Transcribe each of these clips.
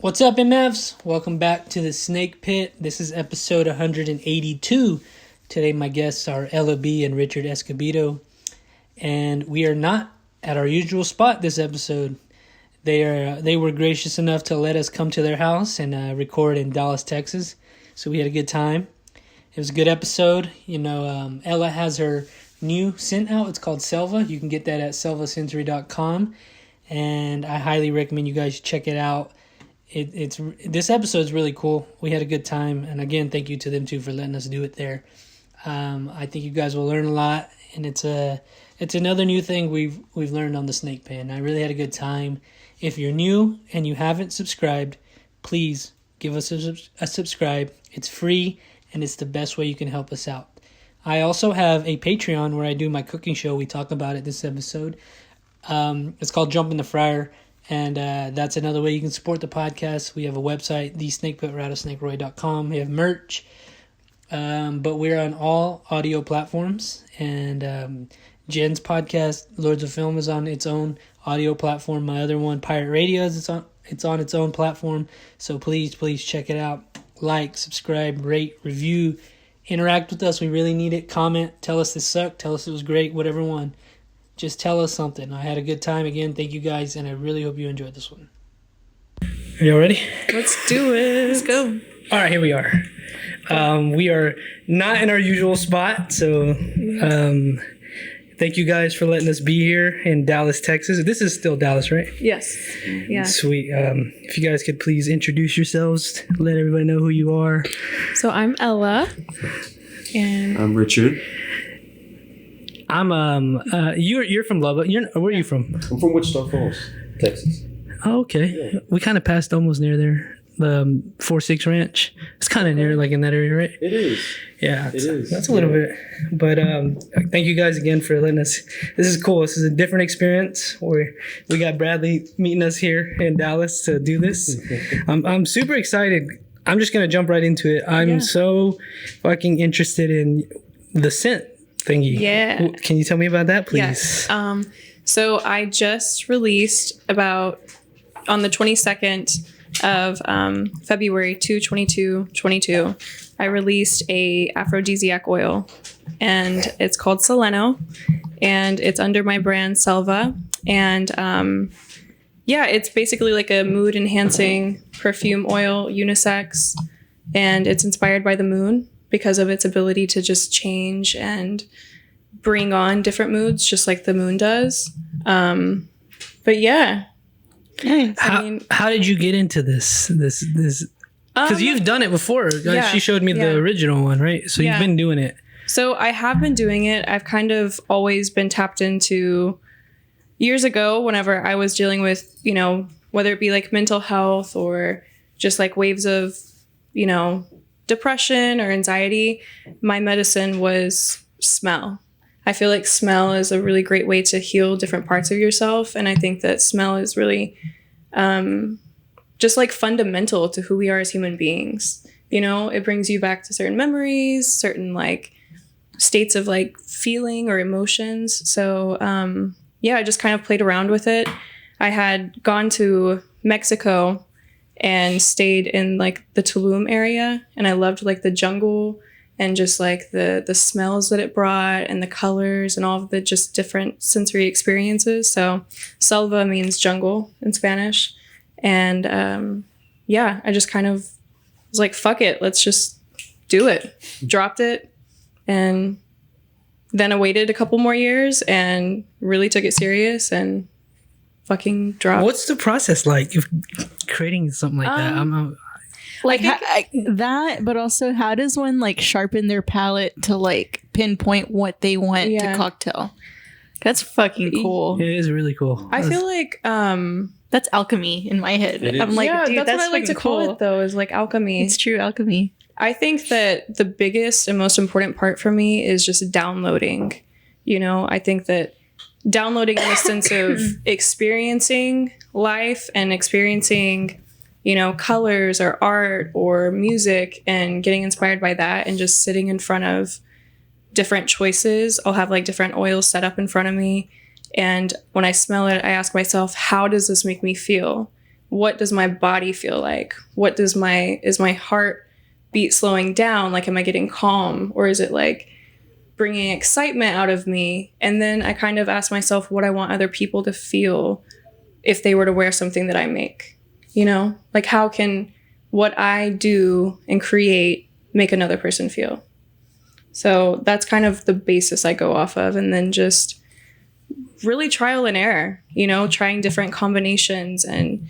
What's up, MFs? Welcome back to the Snake Pit. This is episode 182. Today, my guests are Ella B and Richard Escobedo, and we are not at our usual spot this episode. They were gracious enough to let us come to their house and record in Dallas, Texas. So we had a good time. It was a good episode. Ella has her new scent out. It's called Selva. You can get that at selvasensory.com, and I highly recommend you guys check it out. This episode is really cool. We had a good time, and again, thank you to them too for letting us do it there. I think you guys will learn a lot, and it's another new thing we've learned on the Snake Pit. I really had a good time. If you're new and you haven't subscribed, please give us a subscribe. It's free, and it's the best way you can help us out. I also have a Patreon where I do my cooking show. We talk about it this episode. It's called Jump in the Fryer. And that's another way you can support the podcast. We have a website, thesnakepitrattleSnakeRoy.com. We have merch. But we're on all audio platforms. And Jen's podcast, Lords of Film, is on its own audio platform. My other one, Pirate Radio, it's on its own platform. So please check it out. Like, subscribe, rate, review, interact with us. We really need it. Comment, tell us this sucked, tell us it was great, whatever one. Just tell us something. I had a good time. Again, thank you guys, and I really hope you enjoyed this one. Are y'all ready? Let's do it. Let's go. All right, here we are. We are not in our usual spot, so thank you guys for letting us be here in Dallas, Texas. This is still Dallas, right? Yes. Yeah. Sweet. If you guys could please introduce yourselves, let everybody know who you are. So I'm Ella. And I'm Richard. I'm you're from Lubbock. Where are you from? I'm from Wichita Falls, Texas. Oh, okay. Yeah. We kind of passed almost near there. The 4-6 Ranch. It's kind of near, like in that area, right? It is. Yeah, It is. That's a little bit. But thank you guys again for letting us. This is cool. This is a different experience. We got Bradley meeting us here in Dallas to do this. I'm super excited. I'm just gonna jump right into it. I'm so fucking interested in the scent thingy. Yeah. Can you tell me about that, please? yes. So I just released on the 22nd of February 2022, I released a aphrodisiac oil, and it's called Seleno, and it's under my brand Selva. And it's basically like a mood enhancing perfume oil, unisex, and it's inspired by the moon because of its ability to just change and bring on different moods, just like the moon does. But yeah. Nice. How did you get into this? Because you've done it before. Yeah, she showed me the original one, right? So you've been doing it. So I have been doing it. I've kind of always been tapped into years ago whenever I was dealing with, whether it be like mental health or just like waves of, depression or anxiety. My medicine was smell. I feel like smell is a really great way to heal different parts of yourself. And I think that smell is really just like fundamental to who we are as human beings. It brings you back to certain memories, certain like states of like feeling or emotions. So I just kind of played around with it. I had gone to Mexico and stayed in like the Tulum area, and I loved like the jungle and just like the smells that it brought and the colors and all of the just different sensory experiences. So selva means jungle in Spanish. And I just kind of was like, fuck it, let's just do it. Dropped it. And then I waited a couple more years and really took it serious and fucking dropped. What's the process like of creating something like that? Like that, but also how does one like sharpen their palate to like pinpoint what they want to cocktail? That's fucking cool. It is really cool. I feel like that's alchemy in my head. I'm like, dude, that's what I like to call it though, is like alchemy. It's true alchemy. I think that the biggest and most important part for me is just downloading. I think that downloading in the sense of experiencing life and experiencing colors or art or music and getting inspired by that and just sitting in front of different choices. I'll have like different oils set up in front of me. And when I smell it, I ask myself, how does this make me feel? what does my body feel like? Is my heart beat slowing down? Like, am I getting calm, or is it like bringing excitement out of me? And then I kind of ask myself what I want other people to feel if they were to wear something that I make, like how can what I do and create make another person feel? So that's kind of the basis I go off of. And then just really trial and error, trying different combinations. And,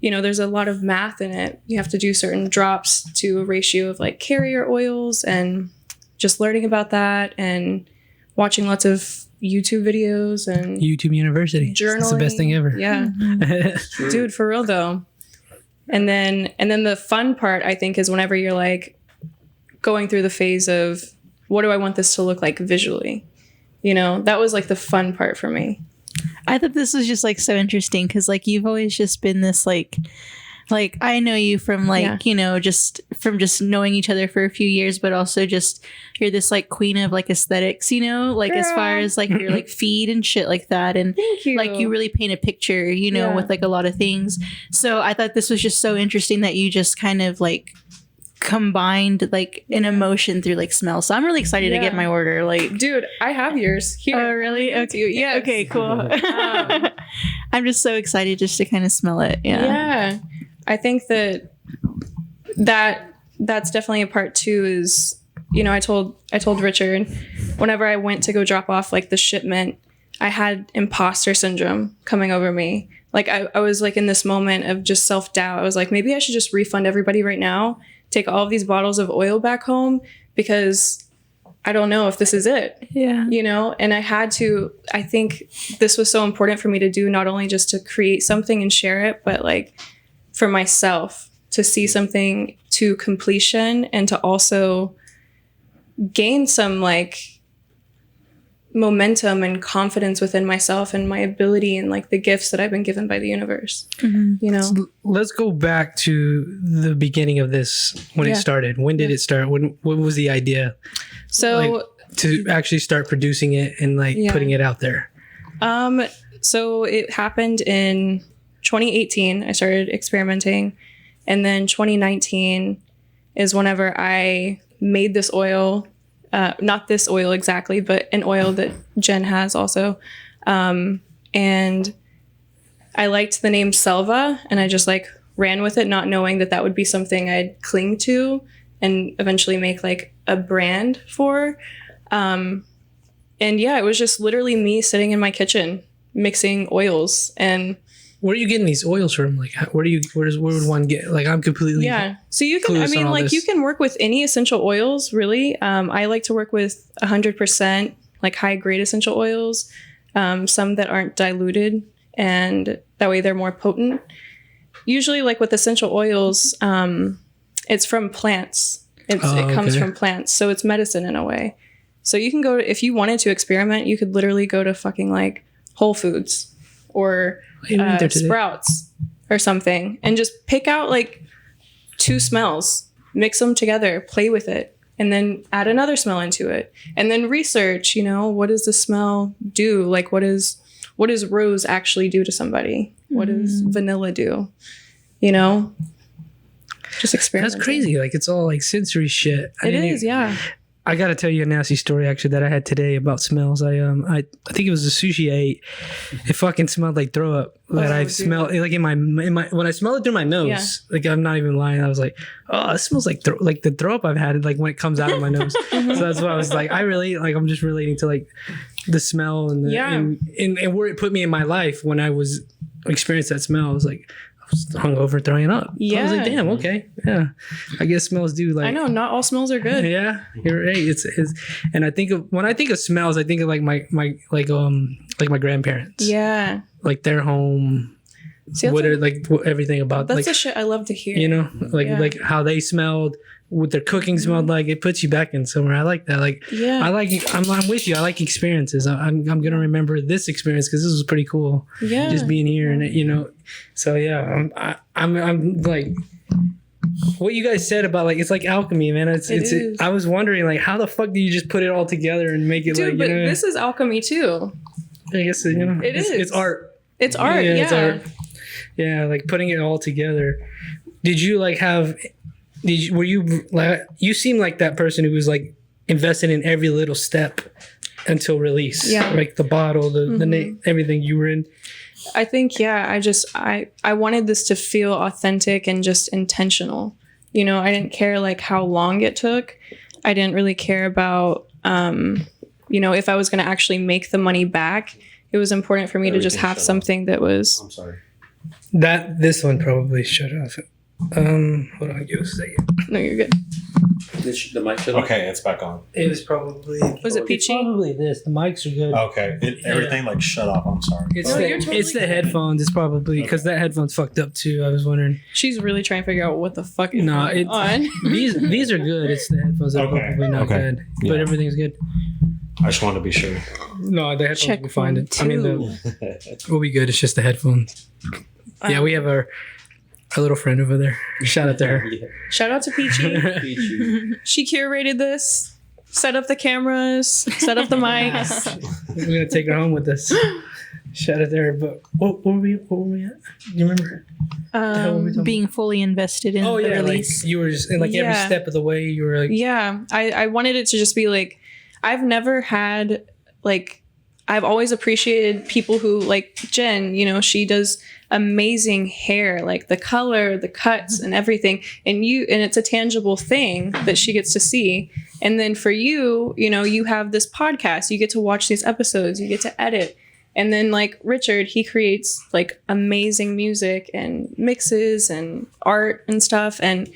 there's a lot of math in it. You have to do certain drops to a ratio of like carrier oils, and just learning about that and watching lots of YouTube videos and YouTube University. Journaling. It's the best thing ever. Yeah. Dude, for real though. And then the fun part, I think, is whenever you're like going through the phase of what do I want this to look like visually? That was like the fun part for me. I thought this was just like so interesting because like you've always just been this like I know you from like, just from just knowing each other for a few years, but also just you're this like queen of like aesthetics, like Girl. As far as like your like feed and shit like that. And Thank you. like you really paint a picture, with like a lot of things. So I thought this was just so interesting that you just kind of like combined like an emotion through like smell. So I'm really excited to get my order. Like, dude, I have yours here. Oh, really? Okay. Yes. Okay, cool. I'm just so excited just to kind of smell it. Yeah. I think that's definitely a part too is, I told Richard whenever I went to go drop off like the shipment, I had imposter syndrome coming over me. Like I was like in this moment of just self-doubt. I was like, maybe I should just refund everybody right now, take all of these bottles of oil back home because I don't know if this is it. Yeah. And I think this was so important for me to do, not only just to create something and share it, but like for myself to see something to completion and to also gain some like momentum and confidence within myself and my ability and like the gifts that I've been given by the universe. So let's go back to the beginning of this when it started. When did it start? What was the idea? So to actually start producing it and like putting it out there. So it happened in 2018. I started experimenting, and then 2019 is whenever I made this oil. Not this oil exactly, but an oil that Jen has also. And I liked the name Selva, and I just like ran with it, not knowing that would be something I'd cling to and eventually make like a brand for. And yeah, it was just literally me sitting in my kitchen mixing oils. And where are you getting these oils from? Like, where would one get? Like, I'm completely So you can, you can work with any essential oils, really. I like to work with 100% like high grade essential oils, some that aren't diluted, and that way they're more potent. Usually, like with essential oils, it's from plants. It comes from plants, so it's medicine in a way. So you can if you wanted to experiment, you could literally go to fucking like Whole Foods or Sprouts or something and just pick out like 2 smells, mix them together, play with it, and then add another smell into it, and then research, what does the smell do? Like what does rose actually do to somebody? What does vanilla do? Just experiment. That's crazy. Like it's all like sensory shit. It is. I gotta tell you a nasty story actually that I had today about smells. I think it was the sushi I ate. It fucking smelled like throw up. That I smelled like in my when I smelled it through my nose. Like I'm not even lying. I was like, oh, it smells like the throw up I've had. Like when it comes out of my nose. So that's why I was like, I'm just relating to like the smell and and where it put me in my life when I was experienced that smell. I was like, I was hungover throwing up. Yeah. I was like, damn, okay. Yeah. I guess smells do like. I know, not all smells are good. Yeah, you're right. It's and when I think of smells, I think of like my grandparents. Yeah. Like their home. Everything about that's like the shit I love to hear. Like how they smelled, what their cooking smelled like. It puts you back in somewhere. I like that. Like I'm with you. I like experiences. I'm gonna remember this experience because this was pretty cool. Yeah. Just being here and So yeah, I'm like. What you guys said about like it's like alchemy, man. It's I was wondering like how the fuck do you just put it all together and make it but this is alchemy too. I guess it is. It's art. It's art. Yeah. It's art. Yeah, like putting it all together. Did you like have? Were you like? You seem like that person who was like invested in every little step until release. Yeah. Like the bottle, the name, everything you were in. I think, yeah, I wanted this to feel authentic and just intentional. You know, I didn't care like how long it took. I didn't really care about, you know, if I was going to actually make the money back. It was important for me to just have something that was. I'm sorry. This one probably shut off. Hold on, give us a second. No, you're good. The mic shut off? Okay, it's back on. It was probably. Was it It's peachy? probably this. The mics are good. Okay, everything like shut off. I'm sorry. It's, No, the, you're totally it's the good. headphones. It's probably because that headphone's fucked up too. I was wondering. She's really trying to figure out what the fuck is No, going on. these are good. It's the headphones that are Okay, probably not okay. good, but Yeah. everything's good. I just wanted to be sure. No, the headphones Check will be fine. one, I mean, we'll be good. It's just the headphones. Yeah, we have our little friend over there. Shout out to her. Yeah. Shout out to Peachy. Peachy. She curated this, set up the cameras, set up the mics. We're gonna take her home with us. Shout out to her. But what were we at? Do you remember? The hell were we talking Being fully invested in about? Oh the yeah, like release. you were just in like every Yeah. step of the way. You were like, Yeah, I wanted it to just be like, I've never had, like, I've always appreciated people who, like Jen, you know, she does amazing hair, like the color, the cuts and everything. And it's a tangible thing that she gets to see. And then for you, you know, you have this podcast, you get to watch these episodes, you get to edit. And then like Richard, he creates like amazing music and mixes and art and stuff. And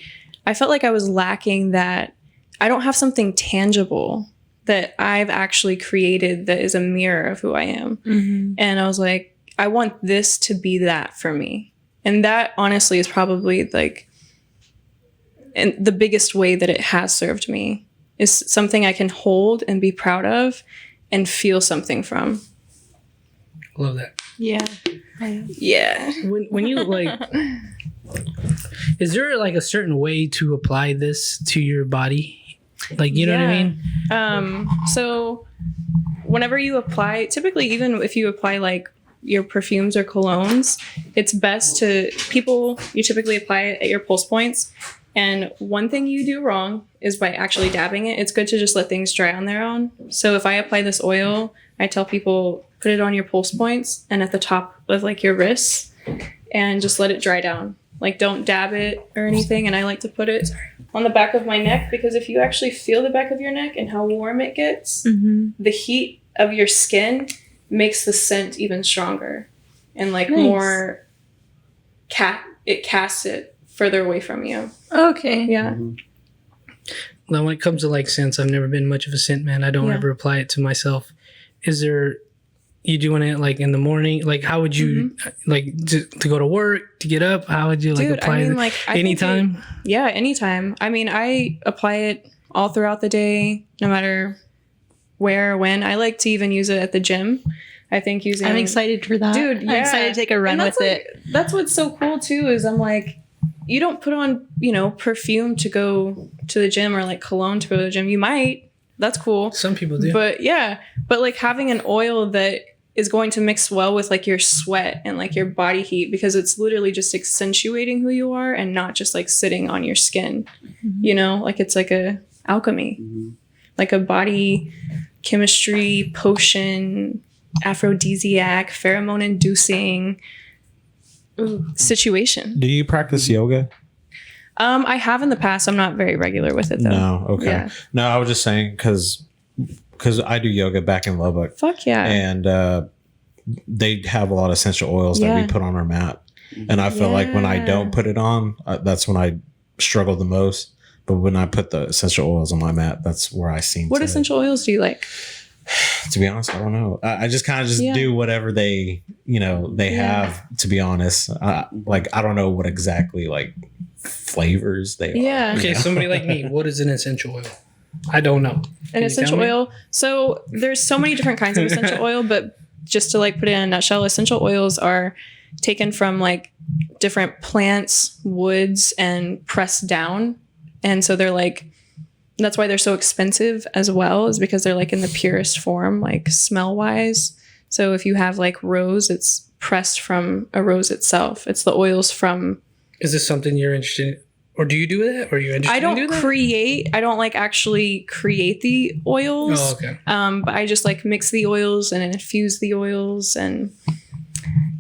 I felt like I was lacking that. I don't have something tangible that I've actually created that is a mirror of who I am. Mhm. And I was like, I want this to be that for me. And that honestly is probably like, and the biggest way that it has served me is something I can hold and be proud of and feel something from. love that. Yeah. Yeah. When you like, is there like a certain way to apply this to your body? Like, you know what I mean? So whenever you apply, typically, even if you apply like your perfumes or colognes, it's best you typically apply it at your pulse points. And one thing you do wrong is by actually dabbing it. It's good to just let things dry on their own. So if I apply this oil, I tell people put it on your pulse points and at the top of like your wrists and just let it dry down. Like don't dab it or anything. And I like to put it on the back of my neck because if you actually feel the back of your neck and how warm it gets, the heat of your skin makes the scent even stronger and like more it casts it further away from you. Okay. Yeah. Now, when it comes to like scents, I've never been much of a scent man. I don't Yeah. ever apply it to myself. Is there, you doing it like in the morning? Like, how would you like to go to work, to get up? How would you like Dude, apply I mean, it? like, I think Anytime? Yeah, anytime. I mean, I apply it all throughout the day, no matter where or when. I like to even use it at the gym. I think using I'm excited for that. Dude, I'm yeah. excited to take a run And with that's it. like, that's what's so cool too is I'm like, you don't put on, you know, perfume to go to the gym or like cologne to go to the gym. You might. That's cool. Some people do. But yeah, but like having an oil that is going to mix well with like your sweat and like your body heat because it's literally just accentuating who you are and not just like sitting on your skin. You know, like it's like a alchemy, like a body chemistry potion, aphrodisiac, pheromone inducing situation. Do you practice yoga? I have in the past. I'm not very regular with it though. No. Okay. Yeah. No, I was just saying because I do yoga back in Lubbock, Fuck yeah. and they have a lot of essential oils that Yeah. we put on our mat, and I feel like when I Yeah. don't put it on, that's when I struggle the most. But when I put the essential oils on my mat, that's where I seem. What to, essential oils do you like? To be honest, I don't know. I just kind of Yeah. do whatever they have. To be honest, like I don't know what exactly like flavors they are. Yeah. Okay, somebody like me, what is an essential oil? I don't know. An you essential tell me? oil. So there's so many different kinds of essential oil, but just to like put it in a nutshell, essential oils are taken from like different plants, woods, and pressed down. And so they're like, that's why they're so expensive as well, is because they're like in the purest form, like smell wise. So if you have like rose, it's pressed from a rose itself. It's the oils from. Is this something you're interested in? Or do you do that? Or are you interested I in doing don't that? create. I don't like actually create the oils. Oh, okay. But I just like mix the oils and infuse the oils and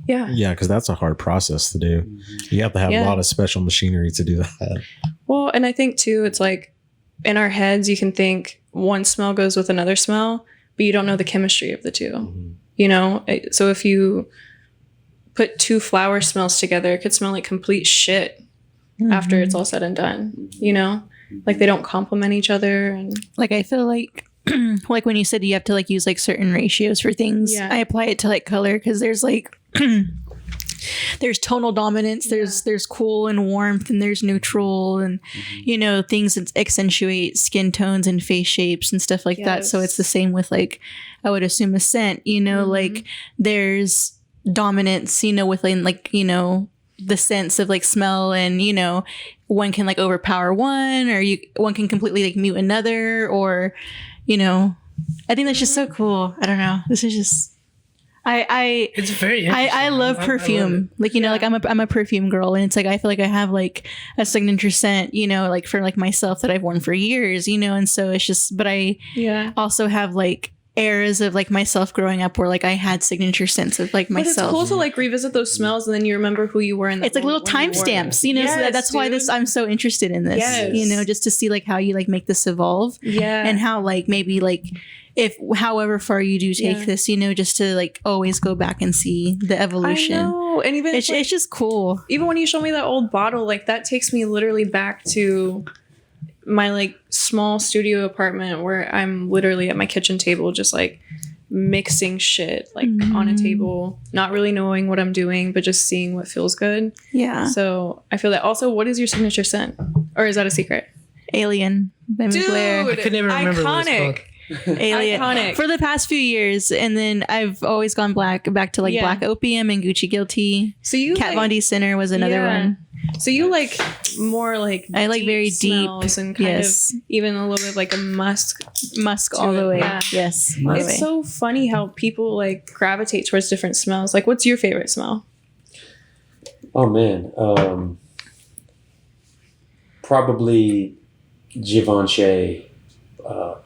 yeah. Yeah, because that's a hard process to do. You have to have a lot of special machinery to do that. Well, and I think too, it's like in our heads, you can think one smell goes with another smell, but you don't know the chemistry of the two. You know, so if you put two flower smells together, it could smell like complete shit after it's all said and done. You know, like they don't complement each other. And Like I feel like like when you said you have to like use like certain ratios for things, I apply it to like color because there's like there's tonal dominance, there's cool and warmth, and there's neutral, and you know, things that accentuate skin tones and face shapes and stuff like that. So it's the same with like, I would assume a scent, you know, like there's dominance, you know, within like, you know, the sense of like smell, and you know, one can like overpower one, or one can completely like mute another, or you know, I think that's just so cool. I don't know. This is just It's very interesting. I love perfume. I love like, you know, like I'm a perfume girl, and it's like I feel like I have like a signature scent, you know, like for like myself that I've worn for years, you know, and so it's just, but I also have like eras of like myself growing up where like I had signature scents of like myself. But it's cool to like revisit those smells and then you remember who you were in. It's like little timestamps, you know. So that's why I'm so interested in this, you know, just to see like how you like make this evolve, and how like maybe like if however far you do take this, you know, just to like always go back and see the evolution. I know. And even it's just cool. Even when you show me that old bottle, like that takes me literally back to my like small studio apartment where I'm literally at my kitchen table just like mixing shit like on a table, not really knowing what I'm doing, but just seeing what feels good. Yeah. So I feel that. Also, what is your signature scent? Or is that a secret? Alien by Mugler. I could never remember what it's called. Alien. Iconic. For the past few years, and then I've always gone back to like Black Opium and Gucci Guilty. So you Kat Von D Center was another one. So you like more like I like very deep and kind of even a little bit of like a musk all the way. Yeah. Yes. It's so funny how people like gravitate towards different smells. Like, what's your favorite smell? Oh man, probably Givenchy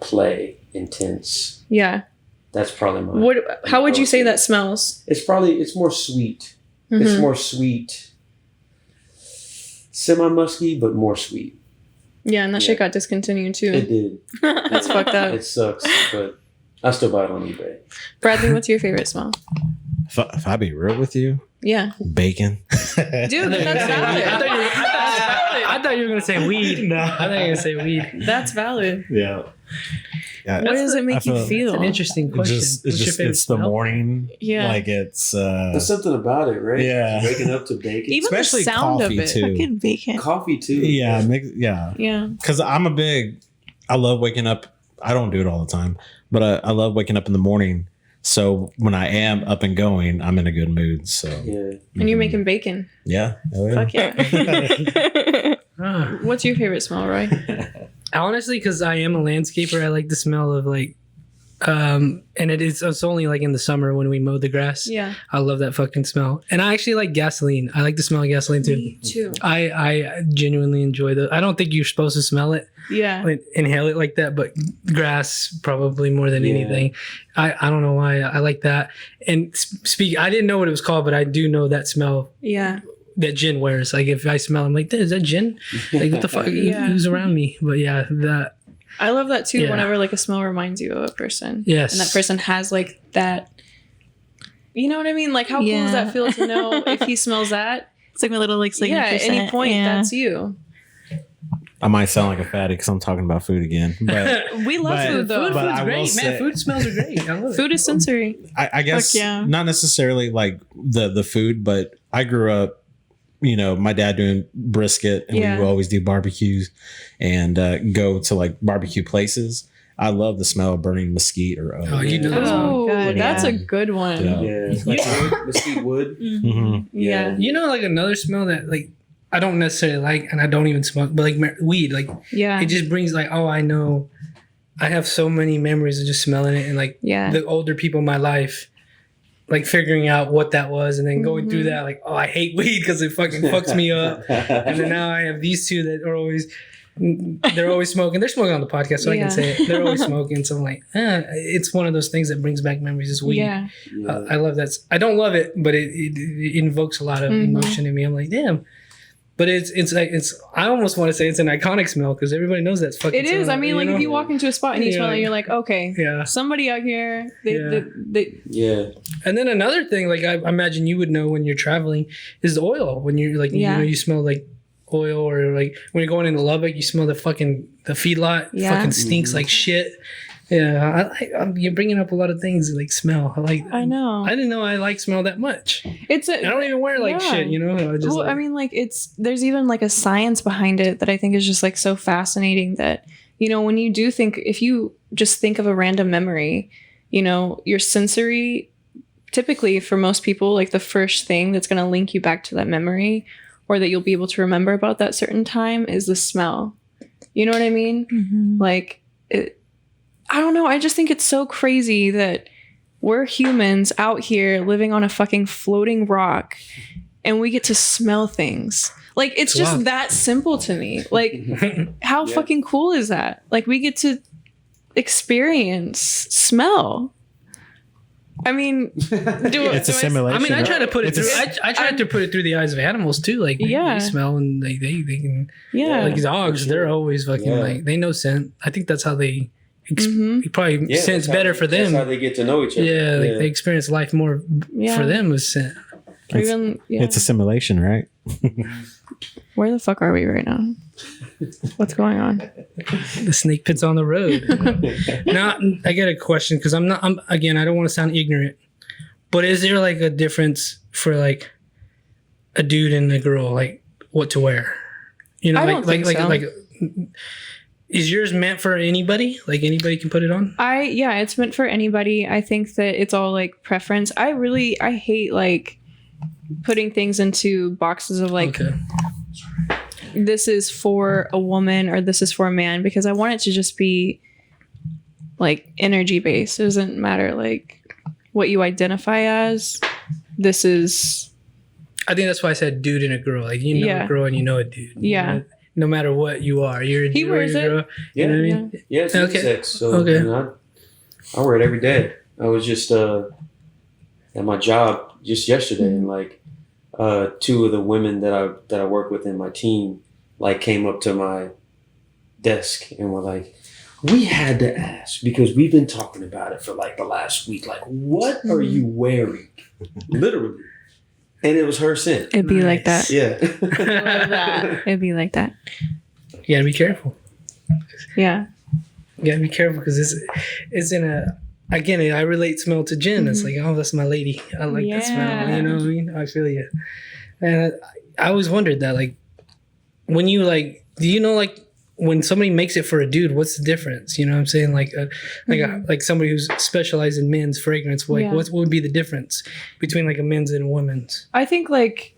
Play Intense. Yeah. That's probably my. How would you say that smells? It's more sweet. It's more sweet. Semi-musky, but more sweet. Yeah, and that shit got discontinued too. It did. That's fucked up. It sucks, but I still buy it on eBay. Bradley, what's your favorite smell? If I be real with you, Yeah. bacon. Dude, that's valid. I thought you were going to say weed. No, I thought you were going to say weed. That's valid. Yeah. What does it make you feel? It's an interesting question. It's the morning. Yeah. Like it's There's something about it, right? Yeah. Waking up to bacon. Even especially the sound coffee of it. too. Fucking bacon. Coffee too. Yeah, Yeah. Because I love waking up. I don't do it all the time, but I love waking up in the morning. So when I am up and going, I'm in a good mood. So Yeah. And you're making bacon. yeah. Oh, yeah. Fuck yeah. Ah. What's your favorite smell, Roy? Honestly, because I am a landscaper, I like the smell of like, and it's only like in the summer when we mow the grass. Yeah. I love that fucking smell. And I actually like gasoline. I like the smell of gasoline too. Me too. I genuinely enjoy I don't think you're supposed to smell it, Yeah. like, inhale it like that, but grass probably more than anything. I don't know why I like that. And I didn't know what it was called, but I do know that smell Yeah. that Jen wears. Like if I smell, I'm like, is that Jen? Like what the fuck? Yeah. Who's around me? But yeah, that. I love that too. Yeah. Whenever like a smell reminds you of a person. Yes. And that person has like that. You know what I mean? Like how cool does that feel to know if he smells that? It's like my little like signature Yeah. At any scent. point, Yeah. that's you. I might sound like a fatty because I'm talking about food again, but We love But- food though. but Food's I will great, say- man. Food smells are great. I love it. Food is sensory. I guess Fuck yeah. not necessarily like the food, but I grew up, you know, my dad doing brisket, and Yeah. we would always do barbecues and go to like barbecue places. I love the smell of burning mesquite or Oh, you know that smell. Oh, God, that's yeah. a good one. Yeah. Yeah. Like wood, mesquite wood. Mhm. Yeah. You know, like another smell that like I don't necessarily like, and I don't even smoke, but like weed, like Yeah. it just brings like, oh, I know, I have so many memories of just smelling it, and like Yeah. the older people in my life, like figuring out what that was, and then going through that, like, oh, I hate weed because it fucking fucks me up. And then now I have these two that are always smoking. They're smoking on the podcast, so I can say it. They're always smoking. So I'm like, it's one of those things that brings back memories. Is weed. Yeah. I love that. I don't love it, but it invokes a lot of emotion in me. I'm like, damn. But it's like I almost want to say it's an iconic smell because everybody knows that's fucking. It is. I mean, like if you walk into a spot and you smell it, you're like, okay, somebody out here. Yeah. And then another thing, like I imagine you would know when you're traveling, is the oil. When you're like, you know, you smell like oil, or like when you're going into Lubbock, you smell the feedlot. Yeah. Fucking stinks like shit. Yeah, you're bringing up a lot of things like smell. I know. I didn't know I like smell that much. I don't even wear like shit, you know. I mean, like there's even like a science behind it that I think is just like so fascinating. That, you know, when you do think, if you just think of a random memory, you know, your sensory, typically for most people, like the first thing that's going to link you back to that memory, or that you'll be able to remember about that certain time, is the smell. You know what I mean? Mm-hmm. Like I don't know. I just think it's so crazy that we're humans out here living on a fucking floating rock and we get to smell things. Like, it's just that simple to me. Like, how fucking cool is that? Like, we get to experience smell. I mean, it's a simulation. I mean, I try to put it through. I tried to put it through the eyes of animals too. Like, they smell, and they can. Yeah. Like dogs, they're always fucking like, they know scent. I think that's how they. Probably scent's better for them. That's how they get to know each other. Yeah, like they experience life more for them with scent. It's a simulation, right? Where the fuck are we right now? What's going on? The snake pit's on the road. Now, I got a question, because I don't want to sound ignorant, but is there like a difference for like a dude and a girl, like what to wear? You know, I don't think so. like is yours meant for anybody? Like anybody can put it on? It's meant for anybody. I think that it's all like preference. I hate like putting things into boxes of like, this is for a woman or this is for a man, because I want it to just be like energy based. It doesn't matter like what you identify as. This is. I think that's why I said dude and a girl. Like, you know a girl and you know a dude. Yeah. You know? No matter what you are, you're a dude. He wears it. Girl. Yeah, you know what I mean? Yeah, it's unisex. So you know, I wear it every day. I was just at my job just yesterday, and like two of the women that I work with in my team like came up to my desk and were like, "We had to ask because we've been talking about it for like the last week. Like, what are you wearing?" Literally. And it was her scent. It'd be like that. Yeah. Love that. It'd be like that. You gotta be careful. Yeah. You gotta be careful, because it's in a. Again, I relate smell to gin. It's like, oh, that's my lady. I like that smell. You know what I mean? I feel you. And I always wondered that, like, when you like, do you know like when somebody makes it for a dude, what's the difference? You know what I'm saying? Like like somebody who's specialized in men's fragrance, like what would be the difference between like a men's and a women's? I think like,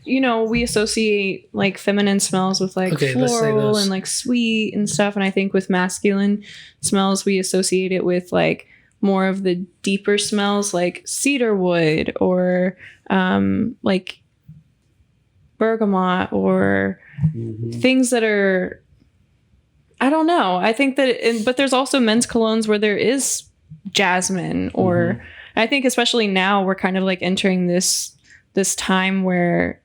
you know, we associate like feminine smells with like floral and like sweet and stuff. And I think with masculine smells, we associate it with like more of the deeper smells like cedar wood or like bergamot or things that are, I don't know. I think that, but there's also men's colognes where there is jasmine, or I think especially now we're kind of like entering this time where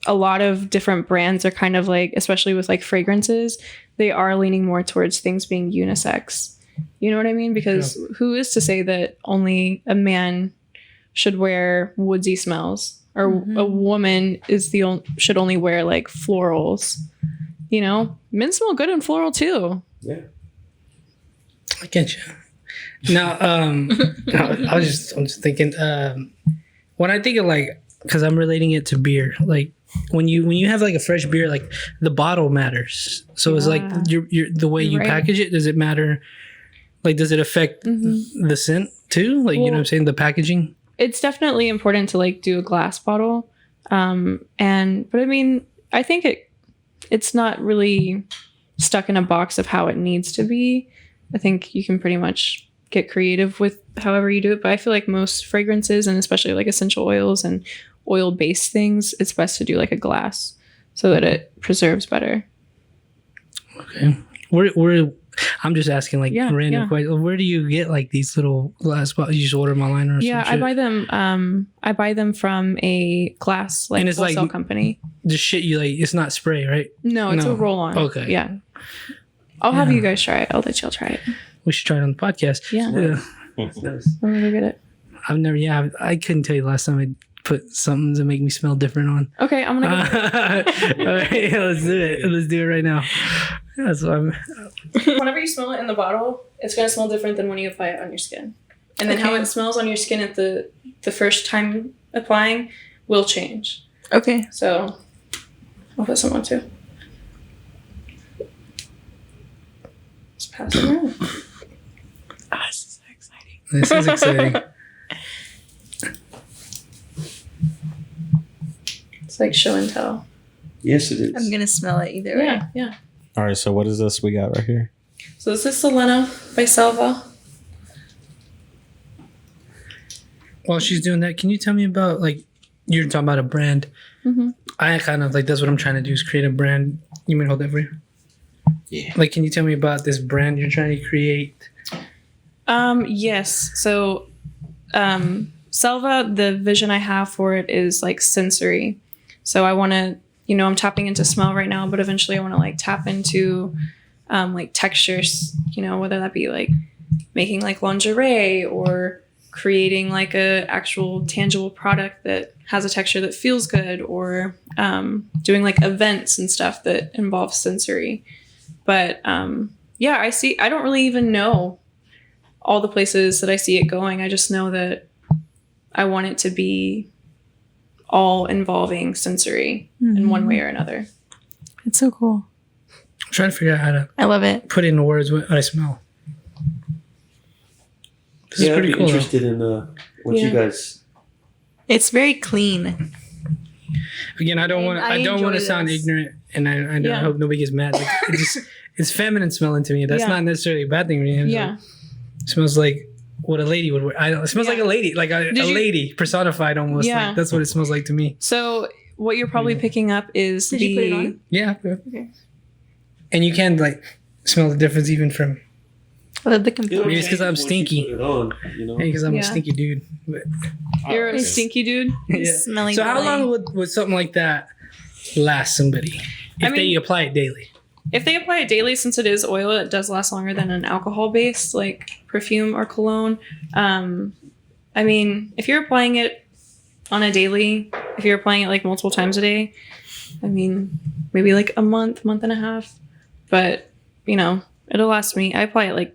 a lot of different brands are kind of like, especially with like fragrances, they are leaning more towards things being unisex. You know what I mean? Because who is to say that only a man should wear woodsy smells? Or a woman should only wear like florals, you know. Men smell good in floral too. Yeah, I get you. Now, I'm just thinking. When I think of like, because I'm relating it to beer, like when you have like a fresh beer, like the bottle matters. So it's like the way you package it. Does it matter? Like, does it affect the scent too? Like, you know what I'm saying? The packaging. It's definitely important to like do a glass bottle. But I mean, I think it's not really stuck in a box of how it needs to be. I think you can pretty much get creative with however you do it. But I feel like most fragrances, and especially like essential oils and oil-based things, it's best to do like a glass so that it preserves better. Okay. Where I'm just asking like random questions. Where do you get like these little glass bottles? You just order them online or Yeah, I buy them. I buy them from a glass like wholesale company. The shit you like, it's not spray, right? No, it's a roll-on. Okay. Yeah. I'll have you guys try it. I'll let y'all try it. We should try it on the podcast. Yeah. Nice. I'll never get it. I've never. Yeah, I couldn't tell you the last time I put something to make me smell different on. Okay, I'm gonna go. All right, let's do it. Let's do it right now. That's what I'm. Whenever you smell it in the bottle, it's gonna smell different than when you apply it on your skin. And then how it smells on your skin at the first time applying will change. Okay. So I'll put some on too. Just pass it around. Oh, this is so exciting. This is exciting. It's like show and tell. Yes, it is. I'm gonna smell it either way. Yeah. All right, so what is this we got right here? So this is Selena by Selva. While she's doing that, can you tell me about like you're talking about a brand? Mm-hmm. I kind of like that's what I'm trying to do is create a brand. You mean hold that for you? Yeah. Like, can you tell me about this brand you're trying to create? Yes. So Selva, the vision I have for it is like sensory. So I want to, I'm tapping into smell right now, but eventually I want to like tap into like textures, whether that be like making like lingerie or creating like a actual tangible product that has a texture that feels good, or doing like events and stuff that involves sensory. But I don't really even know all the places that I see it going. I just know that I want it to be all involving sensory in one way or another. It's so cool. I'm trying to figure out how to I love it. put into words what I smell. This is pretty I'd be cool. interested in what you guys. It's very clean. Again, I don't want to sound this. ignorant, and I hope nobody gets mad. Like, it's feminine smelling to me. That's not necessarily a bad thing. It smells like what a lady would wear. It smells like a lady, like a lady personified almost. Yeah. Like, that's what it smells like to me. So what you're probably picking up is Did you put it on? Yeah. Okay. And you can like smell the difference even from. I love the component. Maybe it's 'cause I'm Once you stinky. put it on, Because I'm Yeah. a stinky dude. But, You're a stinky dude. yeah. Smelling So how belly. long would something like that last somebody if they apply it daily? If they apply it daily, since it is oil, it does last longer than an alcohol-based like perfume or cologne. If you're applying it on a daily, if you're applying it like multiple times a day, maybe like a month and a half. But, it'll last me. I apply it like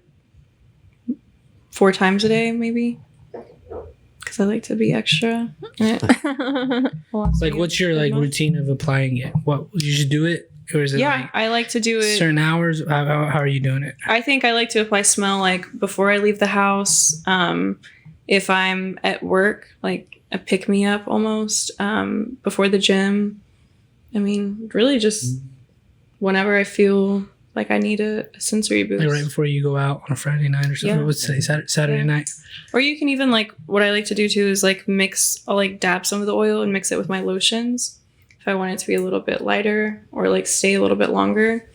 4 times a day, maybe. Because I like to be extra. Like, what's your like routine of applying it? What you should do it, or is it like I like to do it certain hours? How are you doing it? I think I like to apply smell like before I leave the house. If I'm at work, like a pick me up almost. Before the gym. Really just whenever I feel like I need a sensory boost. Like right before you go out on a Friday night or something. Yeah. What's today? Saturday night. Or you can even like what I like to do too is like I'll like dab some of the oil and mix it with my lotions. If I want it to be a little bit lighter or like stay a little bit longer,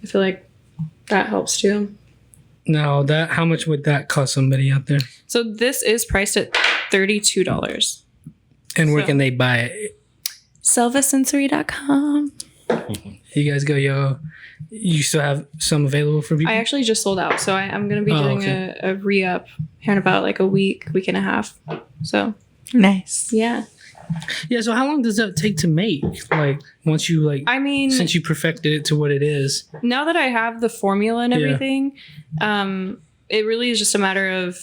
I feel like that helps too. Now how much would that cost somebody out there? So this is priced at $32. And where can they buy it? selvasensory.com. You guys go, yo. You still have some available for people? I actually just sold out, so I'm going to be doing a re-up here in about like a week and a half. So Nice. yeah. Yeah, so how long does that take to make? Like, once you like, since you perfected it to what it is. Now that I have the formula and everything, it really is just a matter of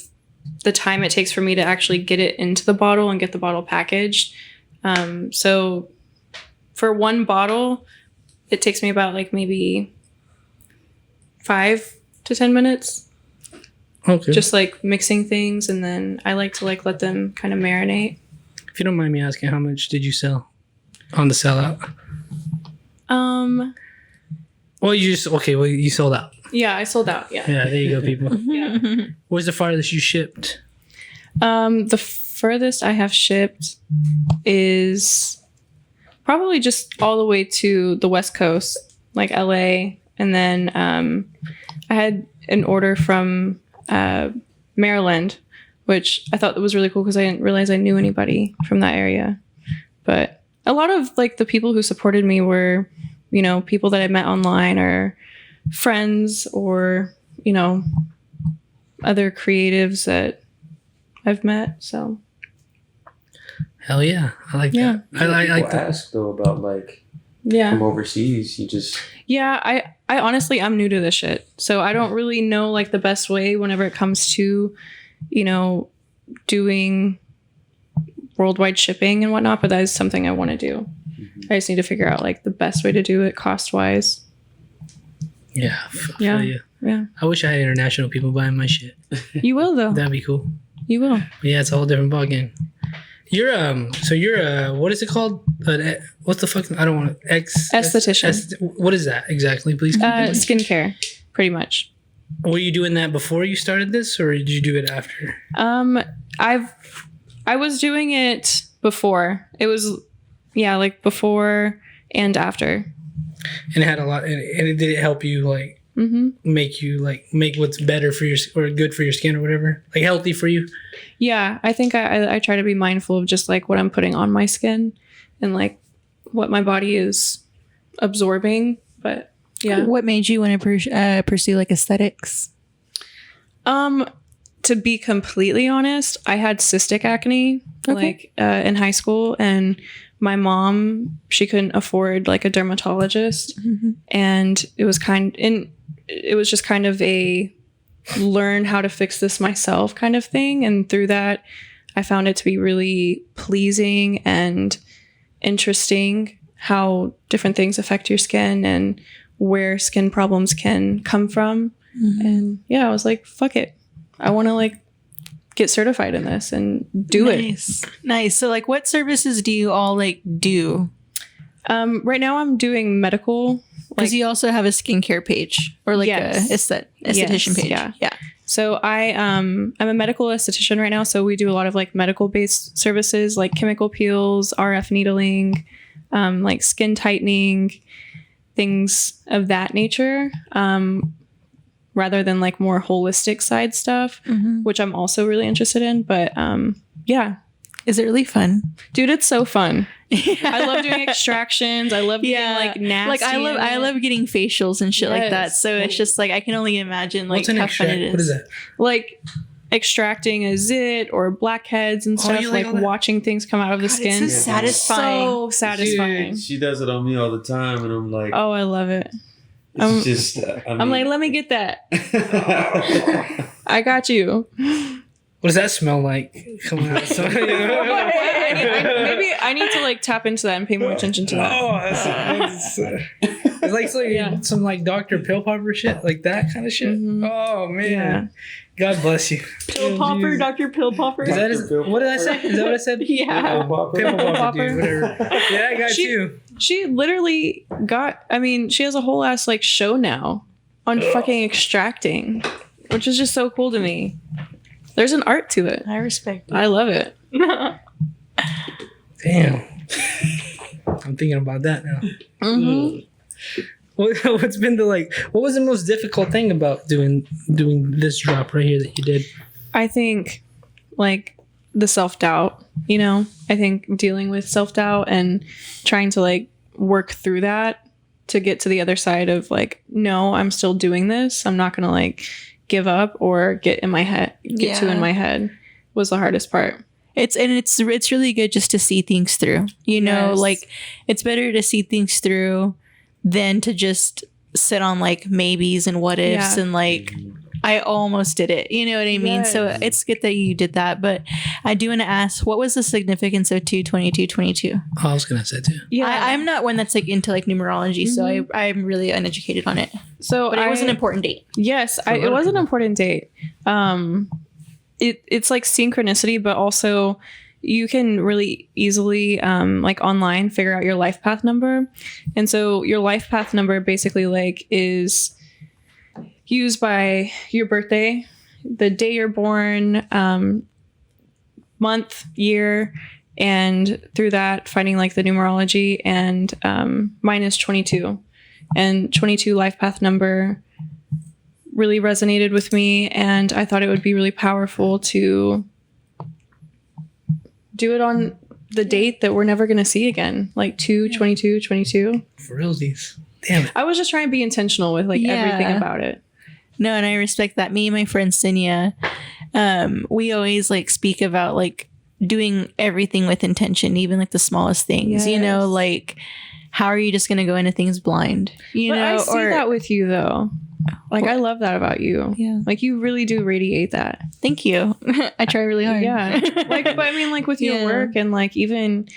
the time it takes for me to actually get it into the bottle and get the bottle packaged. So for one bottle, it takes me about like maybe 5 to 10 minutes. Okay. Just like mixing things, and then I like to like let them kind of marinate. If you don't mind me asking, how much did you sell on the sellout? Well, you sold out. Yeah, I sold out. Yeah. Yeah, there you go, people. Yeah. Where's the farthest you shipped? The furthest I have shipped is probably just all the way to the West Coast, like LA. And then I had an order from Maryland, which I thought was really cool because I didn't realize I knew anybody from that area. But a lot of like the people who supported me were, you know, people that I met online or friends or, you know, other creatives that I've met. So Hell yeah, I like that. I like that. Ask though about like yeah. from overseas. You just Yeah, I honestly, I'm new to this shit. So I don't really know like the best way whenever it comes to, you know, doing worldwide shipping and whatnot, but that is something I want to do. I just need to figure out like the best way to do it cost wise. Yeah. Yeah. Yeah. I wish I had international people buying my shit. You will though. That'd be cool. You will. But yeah, it's a whole different ballgame. You're what is it called? What's the fuck? I don't want to Esthetician. What is that exactly? Please. Skincare, pretty much. Were you doing that before you started this, or did you do it after? I was doing it before. It was, yeah, like before and after. And it had a lot. And did it help you like make what's better for your or good for your skin or whatever, like healthy for you? Yeah, I think I try to be mindful of just like what I'm putting on my skin and like what my body is absorbing. But yeah. What made you want to pursue like aesthetics? To be completely honest, I had cystic acne in high school, and my mom, she couldn't afford like a dermatologist, and it was just kind of a learn how to fix this myself kind of thing. And through that, I found it to be really pleasing and interesting how different things affect your skin and where skin problems can come from. And yeah, I was like, fuck it. I want to like get certified in this and do it. Nice. So like what services do you all like do? Right now I'm doing medical. Because you also have a skincare page or like a esthetician page. Yeah. So I'm a medical esthetician right now. So we do a lot of like medical based services like chemical peels, RF needling, like skin tightening, things of that nature. Rather than like more holistic side stuff, which I'm also really interested in. But yeah. Is it really fun? Dude, it's so fun. I love doing extractions. I love getting like nasty. Like I love getting facials and shit like that. So it's just like I can only imagine like how fun it is. What is that? Like extracting a zit or blackheads and stuff, like watching things come out of the skin. It's so satisfying. So satisfying. She does it on me all the time, and I'm like, oh, I love it. It's just. I'm like, let me get that. I got you. What does that smell like? Come on. Maybe I need to like tap into that and pay more attention to that. Oh, it's like some like Dr. Pill Popper shit, like that kind of shit. Oh man, yeah. God bless you. Pill Popper, Dr. Pill Popper. What did I say? Is that what I said? Yeah. Pill Popper, dude, whatever. Yeah, I got you. She literally got. I mean, she has a whole ass like show now on fucking extracting, which is just so cool to me. There's an art to it. I respect it. I love it. Damn. I'm thinking about that now. What's been what was the most difficult thing about doing this drop right here that you did? I think like the self-doubt, you know? I think dealing with self-doubt and trying to like work through that to get to the other side of like, no, I'm still doing this. I'm not going to like give up or get in my head was the hardest part. It's really good just to see things through, you know, like it's better to see things through than to just sit on like maybes and what ifs and like I almost did it, you know what I mean? So it's good that you did that, but I do want to ask, what was the significance of 2/22/22? Oh, I was gonna say too. Yeah, I'm not one that's like into like numerology, so I'm really uneducated on it. But it was an important date. Yes, it was an important date. It's like synchronicity, but also you can really easily like online figure out your life path number. And so your life path number basically like is used by your birthday, the day you're born, month, year, and through that finding like the numerology, and mine is 22, and 22 life path number really resonated with me, and I thought it would be really powerful to do it on the date that we're never going to see again, like 2/22/22. For realsies. Damn it. I was just trying to be intentional with like everything about it. No, and I respect that. Me and my friend Sinya, we always like speak about like doing everything with intention, even like the smallest things. You know, like how are you just gonna go into things blind? You know, I see that with you though. Like I love that about you. Yeah, like you really do radiate that. Thank you. I try really hard. Yeah, like but I mean, like with your work, and like even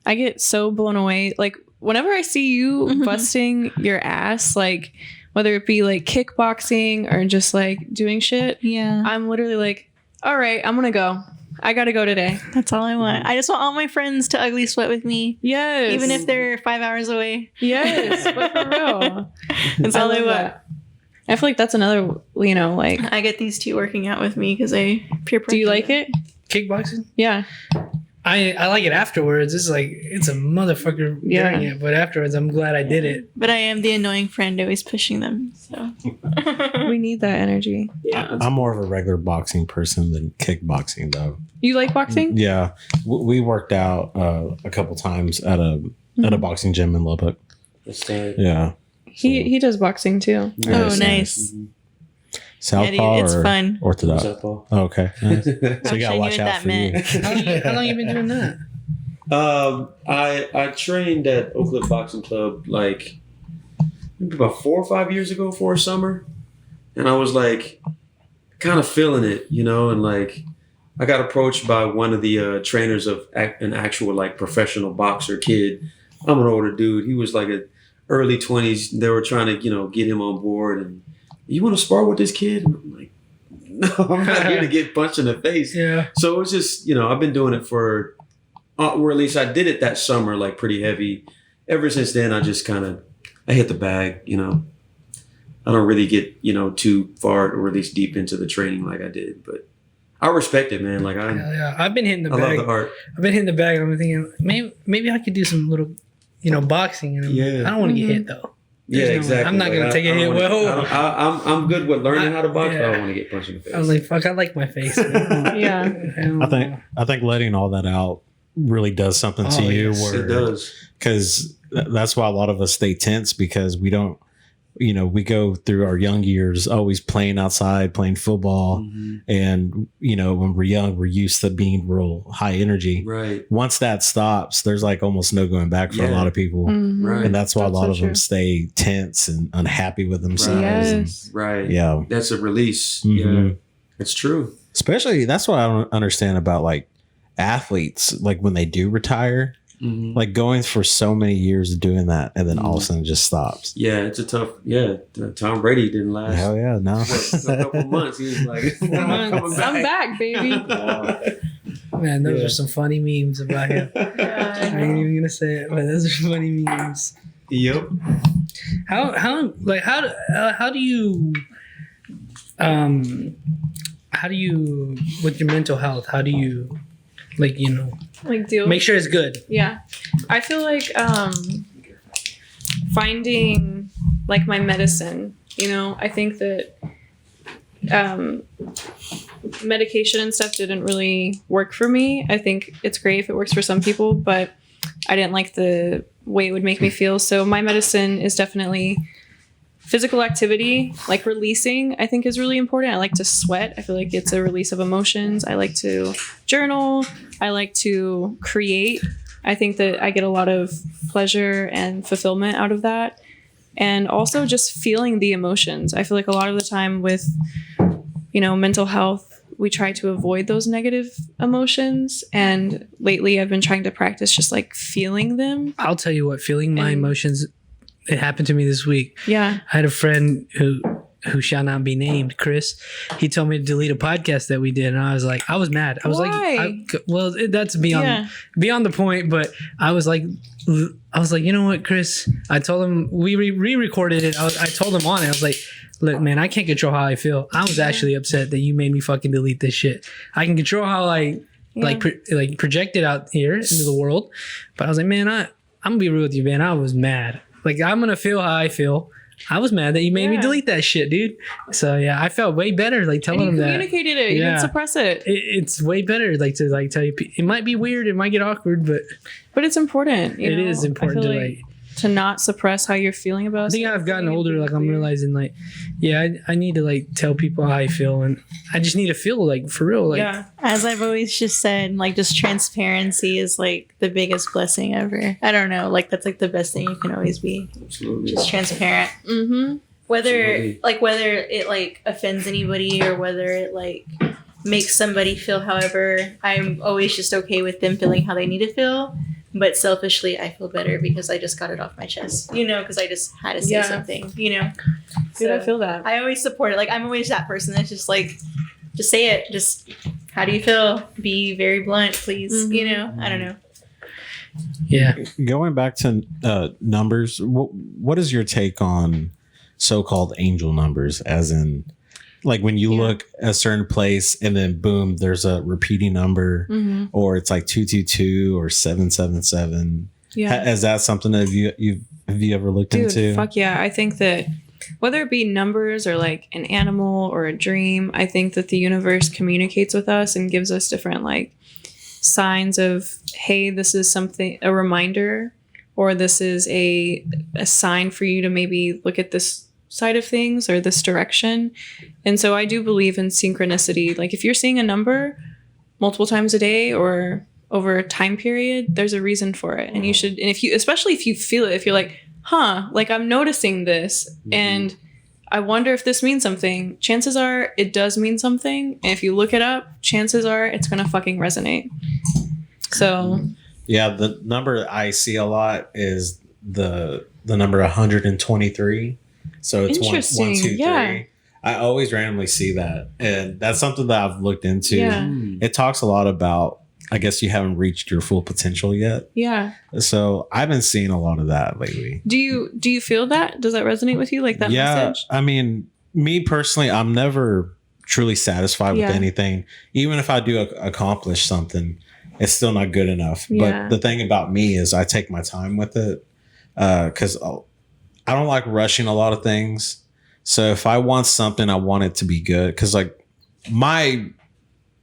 I get so blown away. Like whenever I see you busting your ass, like whether it be like kickboxing or just like doing shit, I'm literally like, all right, I'm gonna go. I gotta go today. That's all I want. I just want all my friends to ugly sweat with me. Yes. Even if they're 5 hours away. Yes, but for real. That's all I want. I feel like that's another, you know, like I get these two working out with me because I peer pressure. Do you like it? Kickboxing? Yeah. I like it afterwards. It's like it's a motherfucker doing it, but afterwards I'm glad I did it. But I am the annoying friend always pushing them. So we need that energy. Yeah, I'm more of a regular boxing person than kickboxing, though. You like boxing? Yeah, we worked out a couple times at a boxing gym in Lubbock. Yeah, he does boxing too. Oh, nice. Southpaw it's or fun. Orthodox? Southpaw. Oh, okay. Nice. So you gotta watch out for you. How long you been doing that? I trained at Oak Cliff Boxing Club like maybe about 4 or 5 years ago for a summer, and I was like kind of feeling it, you know, and like I got approached by one of the trainers of an actual like professional boxer kid. I'm an older dude. He was like a early 20s. They were trying to, you know, get him on board, and you want to spar with this kid? And I'm like, no, I'm not here to get punched in the face. Yeah. So it was just, you know, I've been doing it for, or at least I did it that summer, like pretty heavy. Ever since then, I just kind of, I hit the bag, you know. I don't really get, you know, too far or at least deep into the training like I did, but I respect it, man. Like I've been hitting the bag. I love the art. I've been hitting the bag, and I'm thinking maybe I could do some little, you know, boxing. And I don't want to get hit though. Exactly. I'm not gonna take a hit. I'm good with learning how to box, but I don't want to get punched in the face. I was like, fuck, I like my face. I think letting all that out really does something to you. Yes, it does. Because that's why a lot of us stay tense, because we don't, you know, we go through our young years always playing outside, playing football. And, you know, when we're young, we're used to being real high energy. Right. Once that stops, there's like almost no going back for a lot of people. Right. And that's why a lot of them stay tense and unhappy with themselves. Right. Yeah. That's a release. Yeah. It's true. Especially, that's what I don't understand about like athletes, like when they do retire. Like going for so many years of doing that, and then all of a sudden it just stops. Yeah, it's a tough. Yeah, Tom Brady didn't last. Hell yeah, no. A couple months. He was like, I'm back, baby. Man, those are some funny memes about him. I ain't even gonna say it, but those are funny memes. Yep. How do you with your mental health? How do you like, you know, like deal, make sure it's good? Yeah, I feel like finding like my medicine, you know, I think that medication and stuff didn't really work for me. I think it's great if it works for some people, but I didn't like the way it would make me feel. So my medicine is definitely physical activity, like releasing, I think is really important. I like to sweat. I feel like it's a release of emotions. I like to journal. I like to create. I think that I get a lot of pleasure and fulfillment out of that. And also just feeling the emotions. I feel like a lot of the time with, you know, mental health, we try to avoid those negative emotions. And lately I've been trying to practice just like feeling them. I'll tell you what, feeling my emotions, it happened to me this week. Yeah. I had a friend who shall not be named, Chris. He told me to delete a podcast that we did, and I was like, I was mad. I was like, that's beyond the point. But I was like, you know what, Chris? I told him we re-recorded it. I told him on it. I was like, look, man, I can't control how I feel. I was actually upset that you made me fucking delete this shit. I can control how I project it out here into the world. But I was like, man, I'm gonna be real with you, man. I was mad. Like, I'm gonna feel how I feel. I was mad that you made me delete that shit, dude. So yeah, I felt way better like telling him that. You communicated it. You didn't suppress it. It's way better like to like tell you. It might be weird. It might get awkward, but it's important. It is important to like to not suppress how you're feeling about. I think I've gotten older. Like I'm realizing, like, yeah, I need to like tell people how I feel, and I just need to feel like for real. Like, as I've always just said, like, just transparency is like the biggest blessing ever. I don't know, like that's like the best thing you can always be. Absolutely. Just transparent. Mm-hmm. Whether it like offends anybody or whether it like makes somebody feel however, I'm always just okay with them feeling how they need to feel. But selfishly, I feel better because I just got it off my chest, because I just had to say something, Dude, So I feel that. I always support it. Like, I'm always that person that's just like, just say it. Just, how do you feel? Be very blunt, please. I don't know. Yeah. Going back to numbers, what is your take on so-called angel numbers? As in, like when you look at a certain place and then boom, there's a repeating number, or it's like 222 or 777. Yeah, is that something that have you ever looked into? Fuck yeah! I think that whether it be numbers or like an animal or a dream, I think that the universe communicates with us and gives us different like signs of, hey, this is something, a reminder, or this is a sign for you to maybe look at this side of things or this direction. And so I do believe in synchronicity. Like if you're seeing a number multiple times a day or over a time period, there's a reason for it. And you should, and especially if you feel it, if you're like, like I'm noticing this and I wonder if this means something, chances are it does mean something. And if you look it up, chances are it's going to fucking resonate. So yeah, the number I see a lot is the number 123. So it's 1, 2, 3. I always randomly see that. And that's something that I've looked into. Yeah. It talks a lot about, I guess you haven't reached your full potential yet. Yeah. So I've been seeing a lot of that lately. Do you feel that? Does that resonate with you? Like that message? I mean, me personally, I'm never truly satisfied with anything. Even if I do accomplish something, it's still not good enough. Yeah. But the thing about me is I take my time with it. Because I don't like rushing a lot of things. So if I want something, I want it to be good. Because like my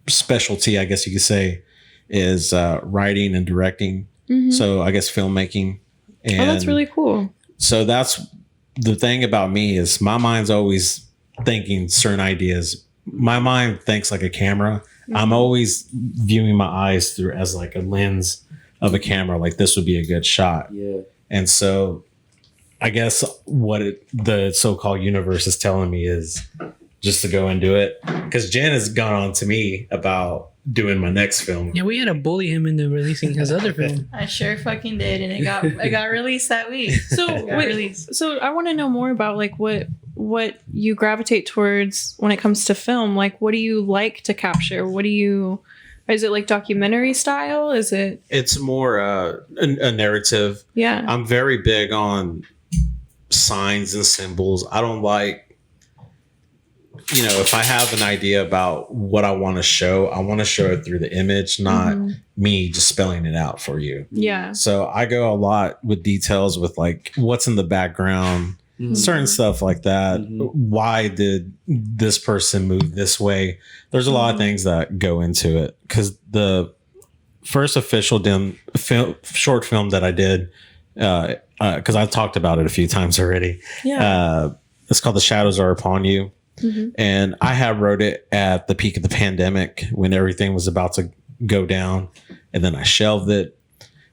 specialty, I guess you could say, is writing and directing. So I guess filmmaking. And that's really cool. So that's the thing about me is my mind's always thinking certain ideas. My mind thinks like a camera. I'm always viewing my eyes through as like a lens of a camera. Like this would be a good shot. Yeah. And so I guess what the so-called universe is telling me is just to go and do it. Because Jen has gone on to me about doing my next film. Yeah, we had to bully him into releasing his other film. I sure fucking did, and it got released that week. So I want to know more about like what you gravitate towards when it comes to film. Like, what do you like to capture? Is it like documentary style? It's more a narrative. Yeah. I'm very big on signs and symbols. I don't like, if I have an idea about what I want to show it through the image, not me just spelling it out for you. Yeah. So I go a lot with details with like what's in the background, certain stuff like that. Why did this person move this way? There's a lot of things that go into it because the first official short film that I did, because I've talked about it a few times already. Yeah. It's called The Shadows Are Upon You. And I had wrote it at the peak of the pandemic when everything was about to go down. And then I shelved it.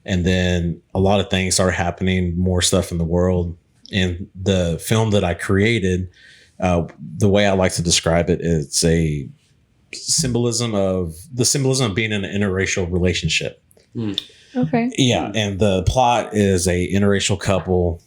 And then a lot of things started happening, more stuff in the world. And the film that I created, the way I like to describe it, it's a symbolism of being in an interracial relationship. Okay. Yeah. And the plot is a interracial couple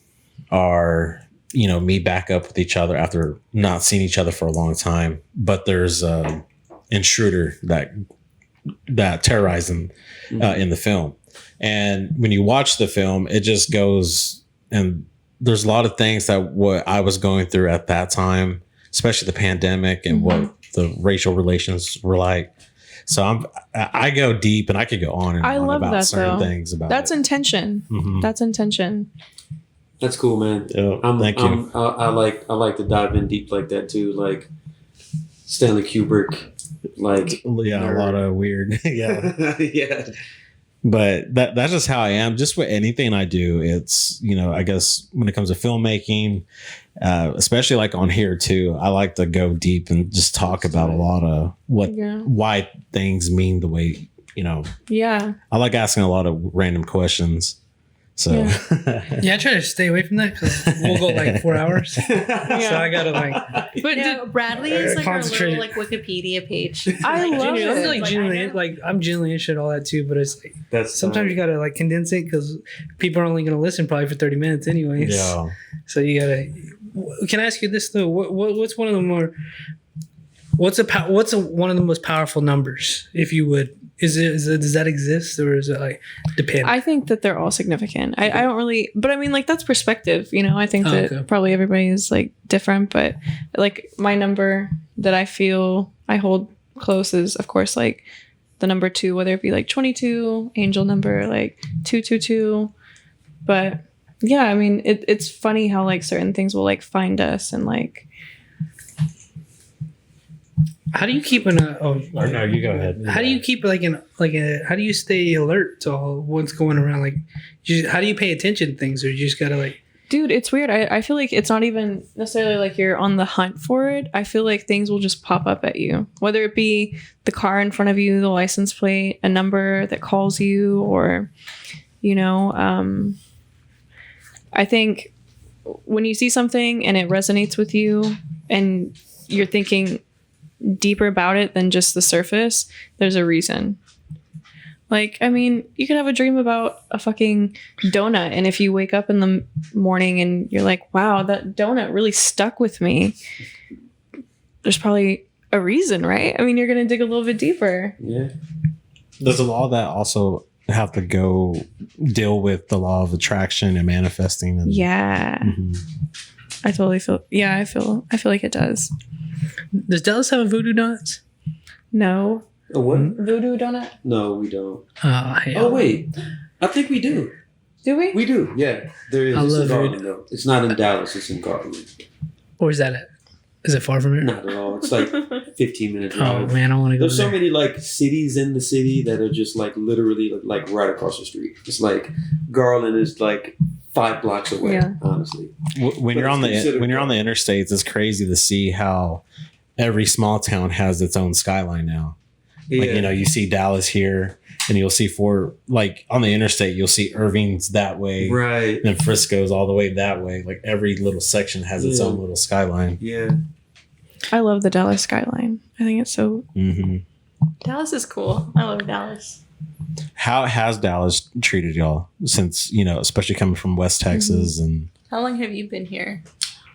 are, meet back up with each other after not seeing each other for a long time. But there's an intruder that terrorized them in the film. And when you watch the film, it just goes, and there's a lot of things that what I was going through at that time especially the pandemic and what the racial relations were like. So I go deep, and I could go on and on love about that, certain though. things about That's it. intention. That's intention. That's cool, man. Thank you. I like to dive in deep like that too, like Stanley Kubrick, like A lot of weird, yeah. But that's just how I am. Just with anything I do, it's, I guess when it comes to filmmaking, especially like on here too, I like to go deep and just talk about a lot of why things mean the way, Yeah. I like asking a lot of random questions. So I try to stay away from that because we'll go like 4 hours. So I gotta like. But Bradley is like our concentrate. little like Wikipedia page. I love I'm it. like genuinely I'm genuinely interested in all that too, but it's like sometimes you gotta like condense it because people are only gonna listen probably for 30 minutes anyways. yeah. So you gotta. Can I ask you this though? What's one of the more one of the most powerful numbers, if you would? Is it does that exist, or is it like depend? I think that they're all significant. I don't really, but I mean, like, that's perspective, I think that probably everybody is like different, but like my number that I feel I hold close is, of course, like the number 2, whether it be like 22, angel number like 222. But yeah, I mean, it's funny how like certain things will like find us and like. How do you keep Or no, you go ahead. How do you keep how do you stay alert to all what's going around? Like, how do you pay attention to things, or you just gotta like? Dude, it's weird. I feel like it's not even necessarily like you're on the hunt for it. I feel like things will just pop up at you, whether it be the car in front of you, the license plate, a number that calls you, or, I think when you see something and it resonates with you and you're thinking deeper about it than just the surface, there's a reason. Like, I mean, you could have a dream about a fucking donut, and if you wake up in the morning and you're like, wow, that donut really stuck with me, there's probably a reason, right? I mean, you're gonna dig a little bit deeper. Yeah. Does a law of that also have to go deal with the law of attraction and manifesting? Yeah. I totally feel I feel like it does. Does Dallas have a voodoo donuts? No. A what? Voodoo donut? No, we don't. Hell. Oh wait, I think we do. Do we? We do. Yeah, there is. I It's love in Garland, it. though. It's not in Dallas. It's in Garland. Or is that it? Is it far from here? Not at all. It's like 15 minutes. Oh man, I want to go There's so there. many like cities in the city that are just like literally like right across the street. It's like Garland is like 5 blocks away. Yeah. Honestly, When you're on the interstates, it's crazy to see how every small town has its own skyline now. Like, you see Dallas here, and you'll see like on the interstate, you'll see Irving's that way, right? and Frisco's all the way that way. Like every little section has its own little skyline. Yeah. I love the Dallas skyline. I think it's so. Dallas is cool. I love Dallas. How has Dallas treated y'all since, especially coming from West Texas? And How long have you been here?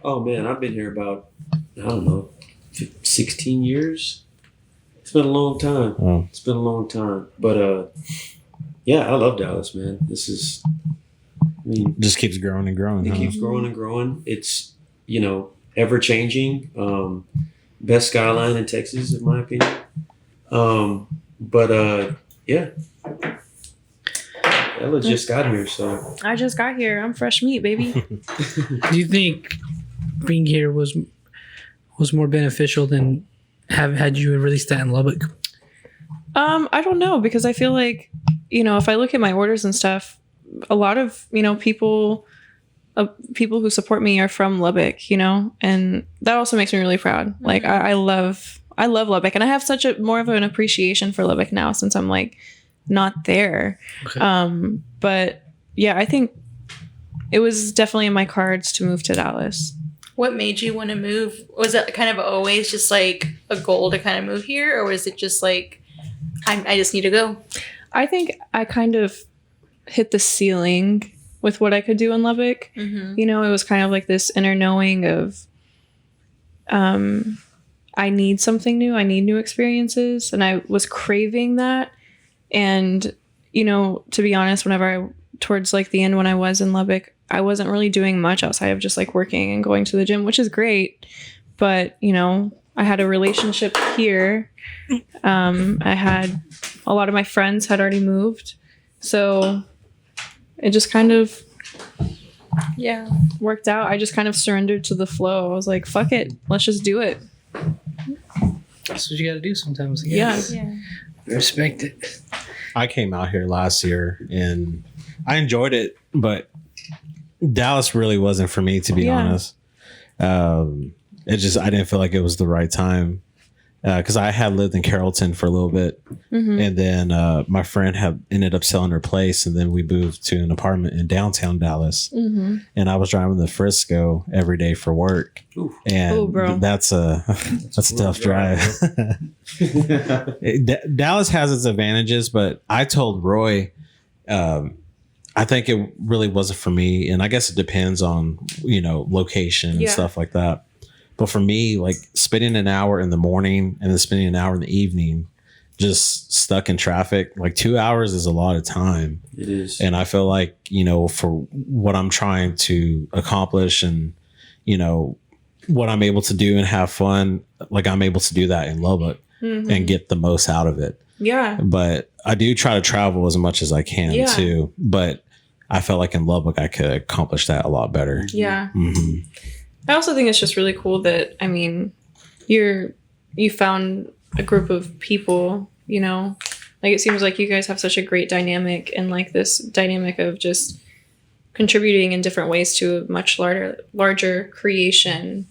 Oh man, I've been here about, I don't know, 16 years. It's been a long time. Oh. It's been a long time. But yeah, I love Dallas, man. Just keeps growing and growing. It keeps growing and growing. It's, ever changing. Best skyline in Texas, in my opinion. Yeah. Ella just got here, so. I just got here. I'm fresh meat, baby. Do you think being here was more beneficial than had you released that in Lubbock? I don't know, because I feel like, if I look at my orders and stuff, a lot of, people who support me are from Lubbock, and that also makes me really proud. Like, I love Lubbock, and I have such more of an appreciation for Lubbock now since I'm like not there. Okay. But yeah, I think it was definitely in my cards to move to Dallas. What made you want to move? Was it kind of always just like a goal to kind of move here, or was it just like, I just need to go? I think I kind of hit the ceiling with what I could do in Lubbock. Mm-hmm. It was kind of like this inner knowing of, I need something new. I need new experiences. And I was craving that. And, to be honest, towards like the end when I was in Lubbock, I wasn't really doing much outside of just like working and going to the gym, which is great. but you know, I had a relationship here. I had a lot of my friends had already moved, so it just kind of worked out. I just kind of surrendered to the flow. I was like, fuck it, let's just do it. That's what you got to do sometimes. Yeah. Respect it. I came out here last year and I enjoyed it, but Dallas really wasn't for me, to be honest. It just, I didn't feel like it was the right time. Because I had lived in Carrollton for a little bit, and then my friend had ended up selling her place, and then we moved to an apartment in downtown Dallas. And I was driving to Frisco every day for work, and that's a tough drive. Dallas has its advantages, but I told Roy, I think it really wasn't for me, and I guess it depends on location and stuff like that. But for me, like spending an hour in the morning and then spending an hour in the evening just stuck in traffic, like 2 hours is a lot of time. It is. And I feel like, for what I'm trying to accomplish and, what I'm able to do and have fun, like I'm able to do that in Lubbock and get the most out of it. Yeah. But I do try to travel as much as I can too. But I felt like in Lubbock, I could accomplish that a lot better. Yeah. I also think it's just really cool that, I mean, you found a group of people, like it seems like you guys have such a great dynamic, and like this dynamic of just contributing in different ways to a much larger creation,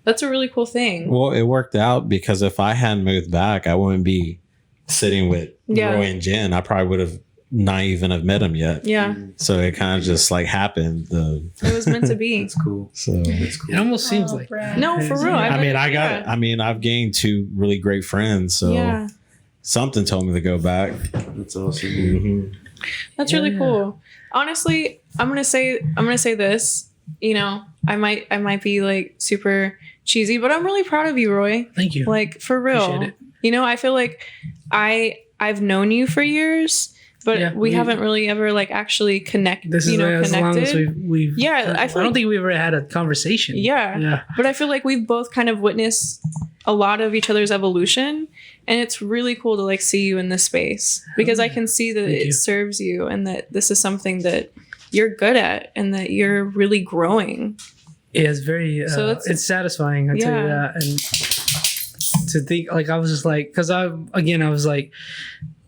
that's a really cool thing. Well, it worked out because if I hadn't moved back, I wouldn't be sitting with Roy and Jen. I probably would have not even have met him yet. Yeah. So it kind of just like happened. It was meant to be. That's cool. So That's cool. It almost seems like no, for real. I've gained 2 really great friends. So something told me to go back. That's awesome. That's really cool. Honestly, I'm gonna say this. I might be like super cheesy, but I'm really proud of you, Roy. Thank you. Like for real. Appreciate it. I feel like I've known you for years, but we haven't really ever like actually connected. This is as long as we've I don't think we've ever had a conversation. Yeah. But I feel like we've both kind of witnessed a lot of each other's evolution, and it's really cool to like see you in this space because I can see that it serves you and that this is something that you're good at and that you're really growing. Yeah, it's very it's satisfying, I'll tell you that. And to think, like, I was just like, because I was like,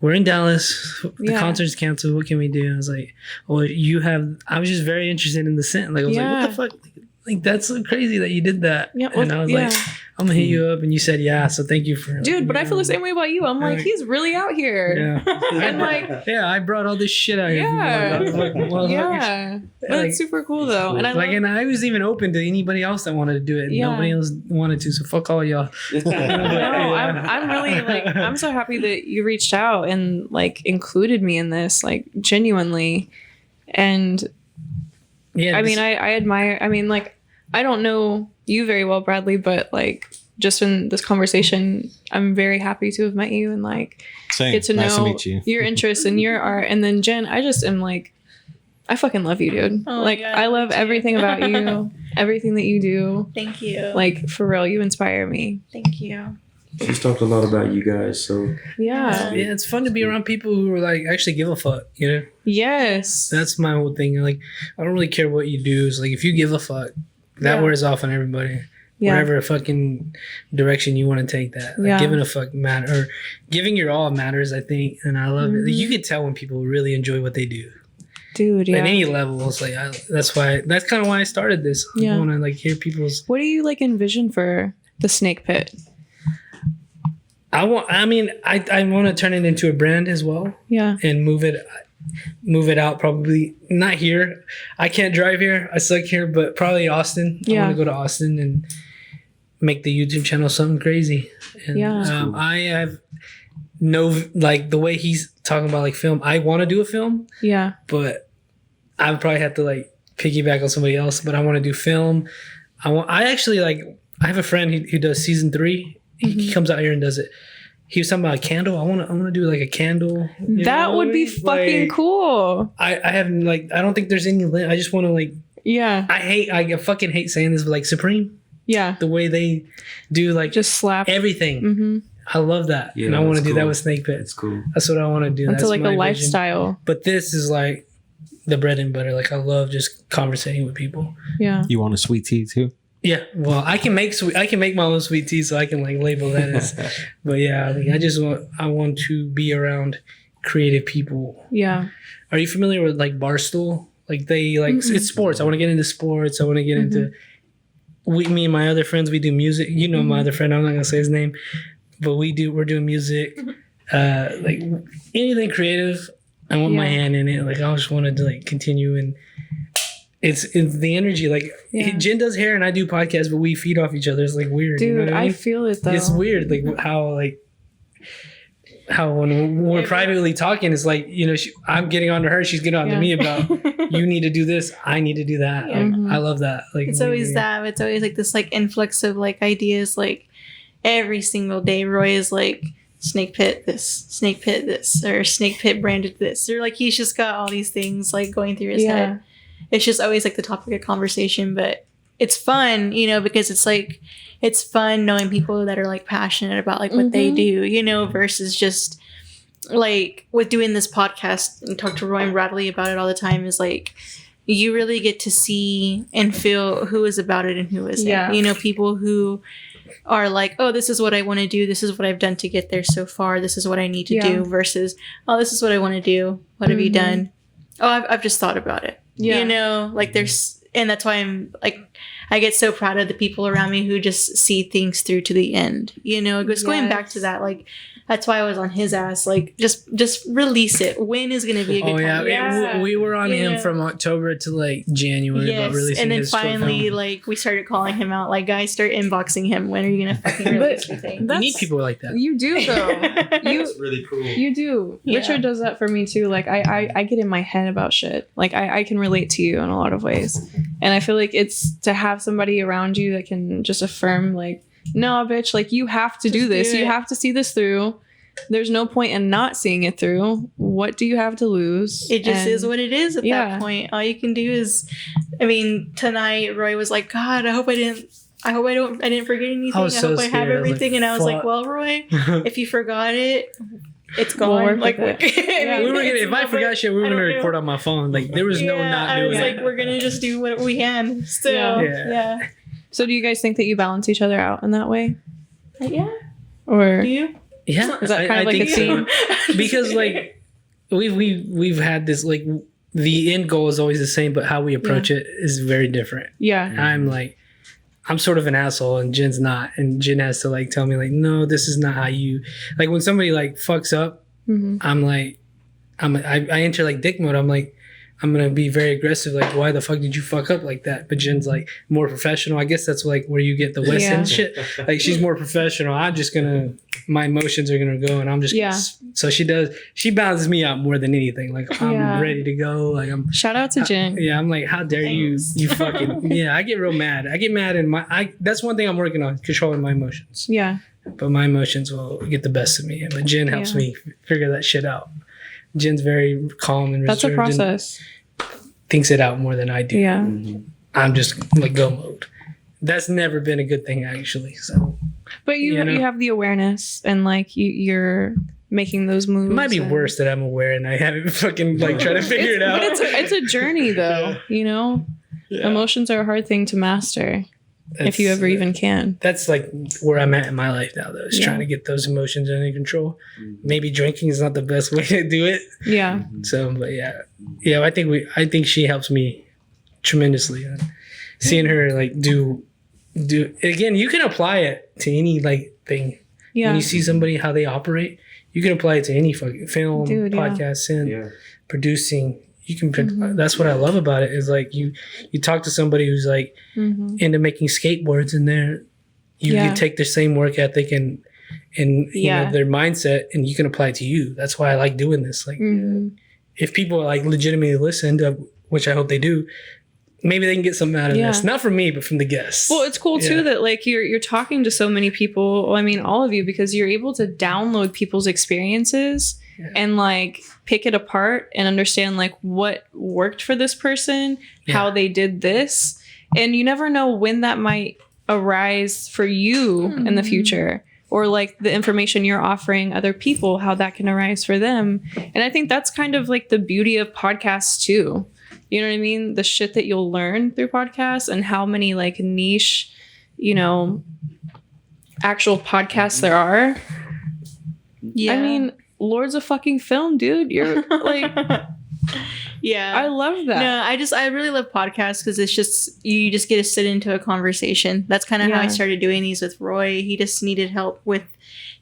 we're in Dallas, the concert's canceled, what can we do? And I was like, well, I was just very interested in the scent. Like, I was like, what the fuck? Like, that's so crazy that you did that. Yeah, well, and I was like, I'm gonna hit you up, and you said so thank you for dude. But I feel the same way about you. I'm like, he's really out here. And like, I brought all this shit out here. But it's super cool though. And I was even open to anybody else that wanted to do it. And nobody else wanted to, so fuck all y'all. I'm really like, I'm so happy that you reached out and like included me in this, like genuinely. And I mean, I admire. I mean, like, I don't know you very well, Bradley, but like just in this conversation, I'm very happy to have met you and like get to know meet you. Your interests and your art. And then Jen, I just am like, I fucking love you, dude. I love everything about you, everything that you do. Thank you. Like for real, you inspire me. Thank you. She's talked a lot about you guys, so yeah, it's fun to be around people who are like actually give a fuck, Yes, that's my whole thing. Like, I don't really care what you do. It's like if you give a fuck, that wears off on everybody. Whatever fucking direction you want to take that. Like, giving a fuck matter, or giving your all matters, I think, and I love it. Like, you can tell when people really enjoy what they do. Dude, at any level. It's like that's kind of why I started this. I want to like hear people's. What do you like envision for the Snake Pit? I want to turn it into a brand as well. Yeah. And move it out, probably not here. I can't drive here. I suck here, but probably Austin. I want to go to Austin and make the YouTube channel something crazy. And I have like the way he's talking about like film. I want to do a film. Yeah. But I would probably have to like piggyback on somebody else, but I want to do film. I have a friend who does season 3. He comes out here and does it. He was talking about a candle. I want to do like a candle. That would be fucking cool. I don't think there's any. I just want to like. Yeah. I fucking hate saying this, but like Supreme. Yeah. The way they do like Just slap everything. Mm-hmm. I love that. Yeah, and I want to that's do that cool. with Snake Pit. It's cool. That's what I want to do. That's like a my vision. lifestyle. But this is like the bread and butter. Like I love just conversating with people. Yeah. You want a sweet tea too? Yeah, well, I can make my own sweet tea, so I can like label that as. But yeah, like, I want to be around creative people. Yeah. Are you familiar with like Barstool? Like they like it's sports. I want to get into sports. I want to get into. Me and my other friends, we do music. You know my other friend. I'm not gonna say his name, but we're doing music. Like anything creative, I want my hand in it. Like I just wanted to like continue and. It's the energy. Like Jen does hair and I do podcasts, but we feed off each other. It's like weird. Dude, you know what I mean? feel it though. It's weird. How when we're privately talking, it's like, you know, I'm getting on to her. She's getting on to me about you need to do this. I need to do that. Like, I love that. Like It's always that. It's always like this like influx of like ideas. Like every single day, Roy is like Snake Pit this, or Snake Pit branded this, or like he's just got all these things like going through his head. It's just always like the topic of conversation, but it's fun, you know, because it's like it's fun knowing people that are like passionate about like what they do, you know, versus just like with doing this podcast and talk to Roy and Bradley about it all the time is like you really get to see and feel who is about it and who isn't. Yeah. You know, people who are like, oh, this is what I want to do. This is what I've done to get there so far. This is what I need to do versus, oh, this is what I want to do. What have you done? Oh, I've just thought about it. Yeah. You know, like there's, and that's why I'm like, I get so proud of the people around me who just see things through to the end. You know, it goes going back to that, like, that's why I was on his ass. Like, just release it. When is going to be a good time? We were on him from October to like January about releasing and then his short finally, film. like, we started calling him out. Like, guys, start inboxing him. When are you going to fucking release your thing? You need people like that. You do though. It's really cool. You do. Yeah. Richard does that for me too. Like I get in my head about shit. Like I can relate to you in a lot of ways. And I feel like it's to have somebody around you that can just affirm like, no, bitch, like you have to do this. You have to see this through. There's no point in not seeing it through. What do you have to lose? It just is what it is at that point. All you can do is, I mean, tonight Roy was like, God, I didn't forget anything. I hope I have everything. And I was like, well, Roy, if you forgot it, it's gone. Like, we were gonna. If I forgot shit, we were gonna record on my phone. Like there was no not doing it. I was like, we're gonna just do what we can. Still, yeah. So do you guys think that you balance each other out in that way? Yeah. Or do you? Yeah. Is that kind of like a theme? Because like we've had this like the end goal is always the same, but how we approach it is very different. Yeah. I'm sort of an asshole and Jen's not, and Jen has to like tell me like, no, this is not how you like when somebody like fucks up. I enter like dick mode. I'm like, I'm gonna be very aggressive. Like, why the fuck did you fuck up like that? But Jen's like more professional. I guess that's like where you get the West End shit. Like she's more professional. I'm just gonna, my emotions are gonna go, and I'm just so she balances me out more than anything. Like I'm ready to go. Like shout out to Jen. I'm like, how dare you fucking I get real mad. I get mad and that's one thing I'm working on, controlling my emotions. Yeah. But my emotions will get the best of me. But Jen helps me figure that shit out. Jen's very calm and reserved. That's a process. Thinks it out more than I do. Yeah. I'm just like go mode. That's never been a good thing actually. So, but you have the awareness and like you're making those moves. It might be worse that I'm aware and I haven't fucking like trying to figure it out. But it's a journey though. You know, emotions are a hard thing to master. If you ever even can. That's like where I'm at in my life now, though. Is trying to get those emotions under control. Maybe drinking is not the best way to do it. Yeah. So, but I think she helps me tremendously. Seeing her like do again, you can apply it to any like thing. Yeah. When you see somebody how they operate, you can apply it to any fucking film, podcast, and producing. You can. That's what I love about it. Is like you talk to somebody who's like into making skateboards, and you can take their same work ethic and you know their mindset, and you can apply it to you. That's why I like doing this. Like, if people like legitimately listen to, which I hope they do, maybe they can get something out of this. Not from me, but from the guests. Well, it's cool too that like you're talking to so many people. Well, I mean, all of you, because you're able to download people's experiences. And like pick it apart and understand like what worked for this person, how they did this. And you never know when that might arise for you in the future, or like the information you're offering other people, how that can arise for them. And I think that's kind of like the beauty of podcasts too. You know what I mean? The shit that you'll learn through podcasts, and how many like niche, you know, actual podcasts there are. Yeah. I mean, Lords of fucking Film, dude. You're like, yeah, I love that. No, I really love podcasts because it's just, you just get to sit into a conversation. That's kind of how I started doing these with Roy. He just needed help with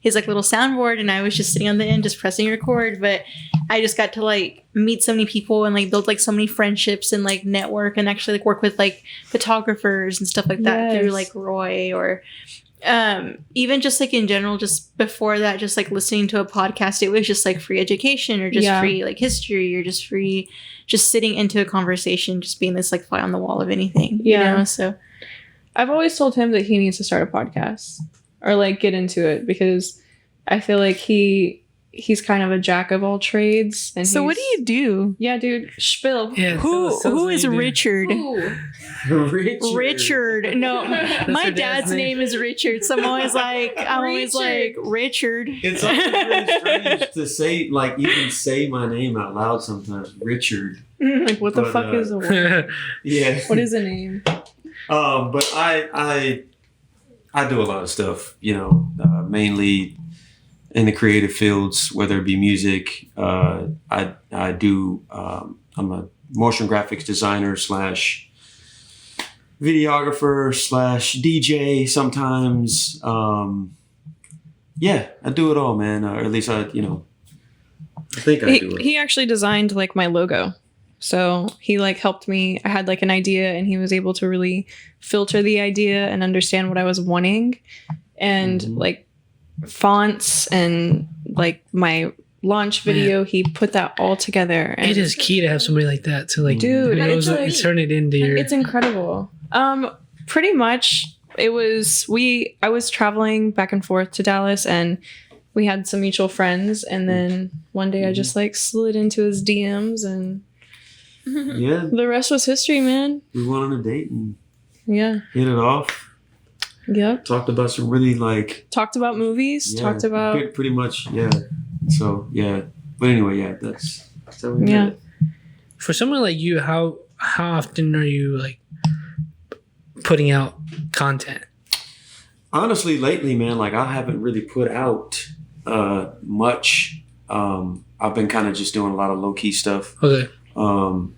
his like little soundboard, and I was just sitting on the end just pressing record. But I just got to like meet so many people and like build like so many friendships and like network, and actually like work with like photographers and stuff like that through like Roy, or even just like in general, just before that, just like listening to a podcast, it was just like free education, or just free like history, or just free just sitting into a conversation, just being this like fly on the wall of anything, you know? So I've always told him that he needs to start a podcast or like get into it, because I feel like he's kind of a jack of all trades. And so what do you do? Yeah, dude. Spill. Yeah, who is Richard? Richard. No, my dad's name is Richard. So I'm always like, Richard. It's also really strange to say, like, even say my name out loud sometimes. Richard. Like, what the fuck is a word? Yeah. What is a name? But I do a lot of stuff, you know, mainly in the creative fields, whether it be music. I'm a motion graphics designer / videographer / DJ sometimes. Yeah, I do it all, man. Or at least I think I do it. He actually designed like my logo. So he like helped me. I had like an idea, and he was able to really filter the idea and understand what I was wanting, and like fonts and like my launch video. He put that all together. And it is key to have somebody like that to like, dude, turn it into your. It's incredible. Pretty much I was traveling back and forth to Dallas, and we had some mutual friends, and then one day I just like slid into his DMs, and yeah, the rest was history, man. We went on a date and hit it off. Yep. Talked about some really like. Talked about movies. Talked about. Pretty much, yeah. So yeah, but anyway, yeah, that's how we did it. For someone like you, how often are you like putting out content? Honestly, lately, man, like I haven't really put out much. I've been kind of just doing a lot of low key stuff. Okay. I'm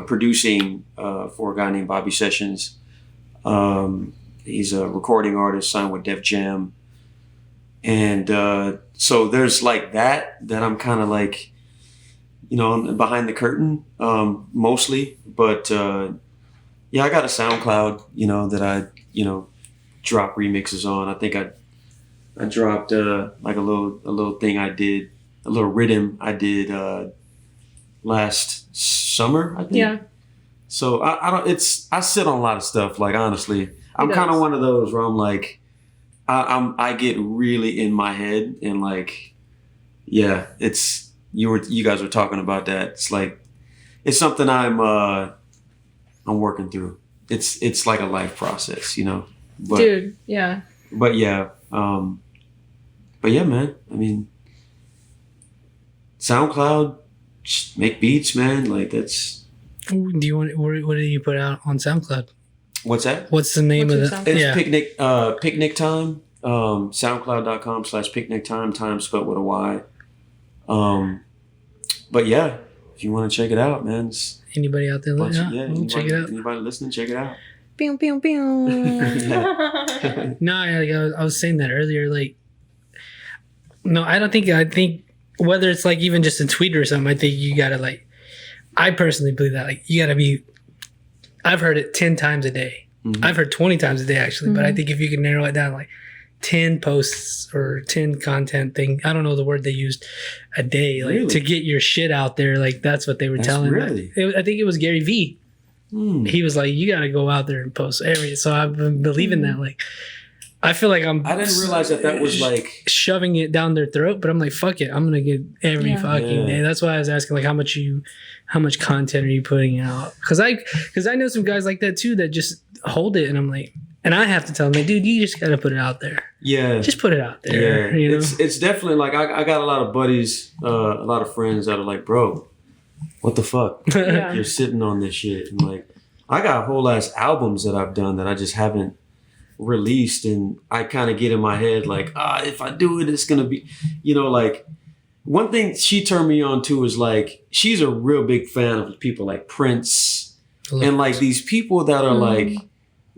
producing for a guy named Bobby Sessions. He's a recording artist signed with Def Jam. And so there's like that I'm kind of like, you know, behind the curtain mostly. But yeah, I got a SoundCloud, you know, that I, you know, drop remixes on. I think I dropped like a little thing I did, a little rhythm I did last summer, I think. Yeah. So I sit on a lot of stuff. Like honestly, I'm kind of one of those where I'm like, I get really in my head, and like, yeah, it's you guys were talking about that. It's like, it's something I'm working through. It's like a life process, you know. But, dude, yeah. But yeah, man. I mean, SoundCloud, just make beats, man. Like that's. Do you want? What do you put out on SoundCloud? What's that? What's the name of the? It's Picnic Time. SoundCloud.com/Picnic Time. Time spelled with a Y. But yeah, if you want to check it out, man. Anybody out there? Check it out. Anybody listening, check it out. Pew, pew, pew. No, I was saying that earlier. Like, no, I think whether it's like even just a tweet or something, I think you gotta like. I personally believe that like you gotta be. I've heard it 10 times a day. Mm-hmm. I've heard 20 times a day actually, but I think if you can narrow it down like 10 posts or 10 content thing, I don't know the word they used, a day, like to get your shit out there. Like that's what they were telling me. I think it was Gary Vee. He was like, you got to go out there and post every. So I've been believing that. Like, I feel like I didn't realize that was like shoving it down their throat, but I'm like, fuck it. I'm going to get every fucking day. That's why I was asking, like, how much content are you putting out? Because I know some guys like that too that just hold it, and I'm like, And I have to tell them, like, dude, you just got to put it out there. Yeah. Just put it out there. Yeah. You know? It's definitely like, I got a lot of buddies, a lot of friends that are like, bro, what the fuck? Yeah. You're sitting on this shit. And like, I got whole ass albums that I've done that I just haven't released. And I kind of get in my head like, if I do it, it's going to be, like, one thing she turned me on to is like, she's a real big fan of people like Prince and like these people that are like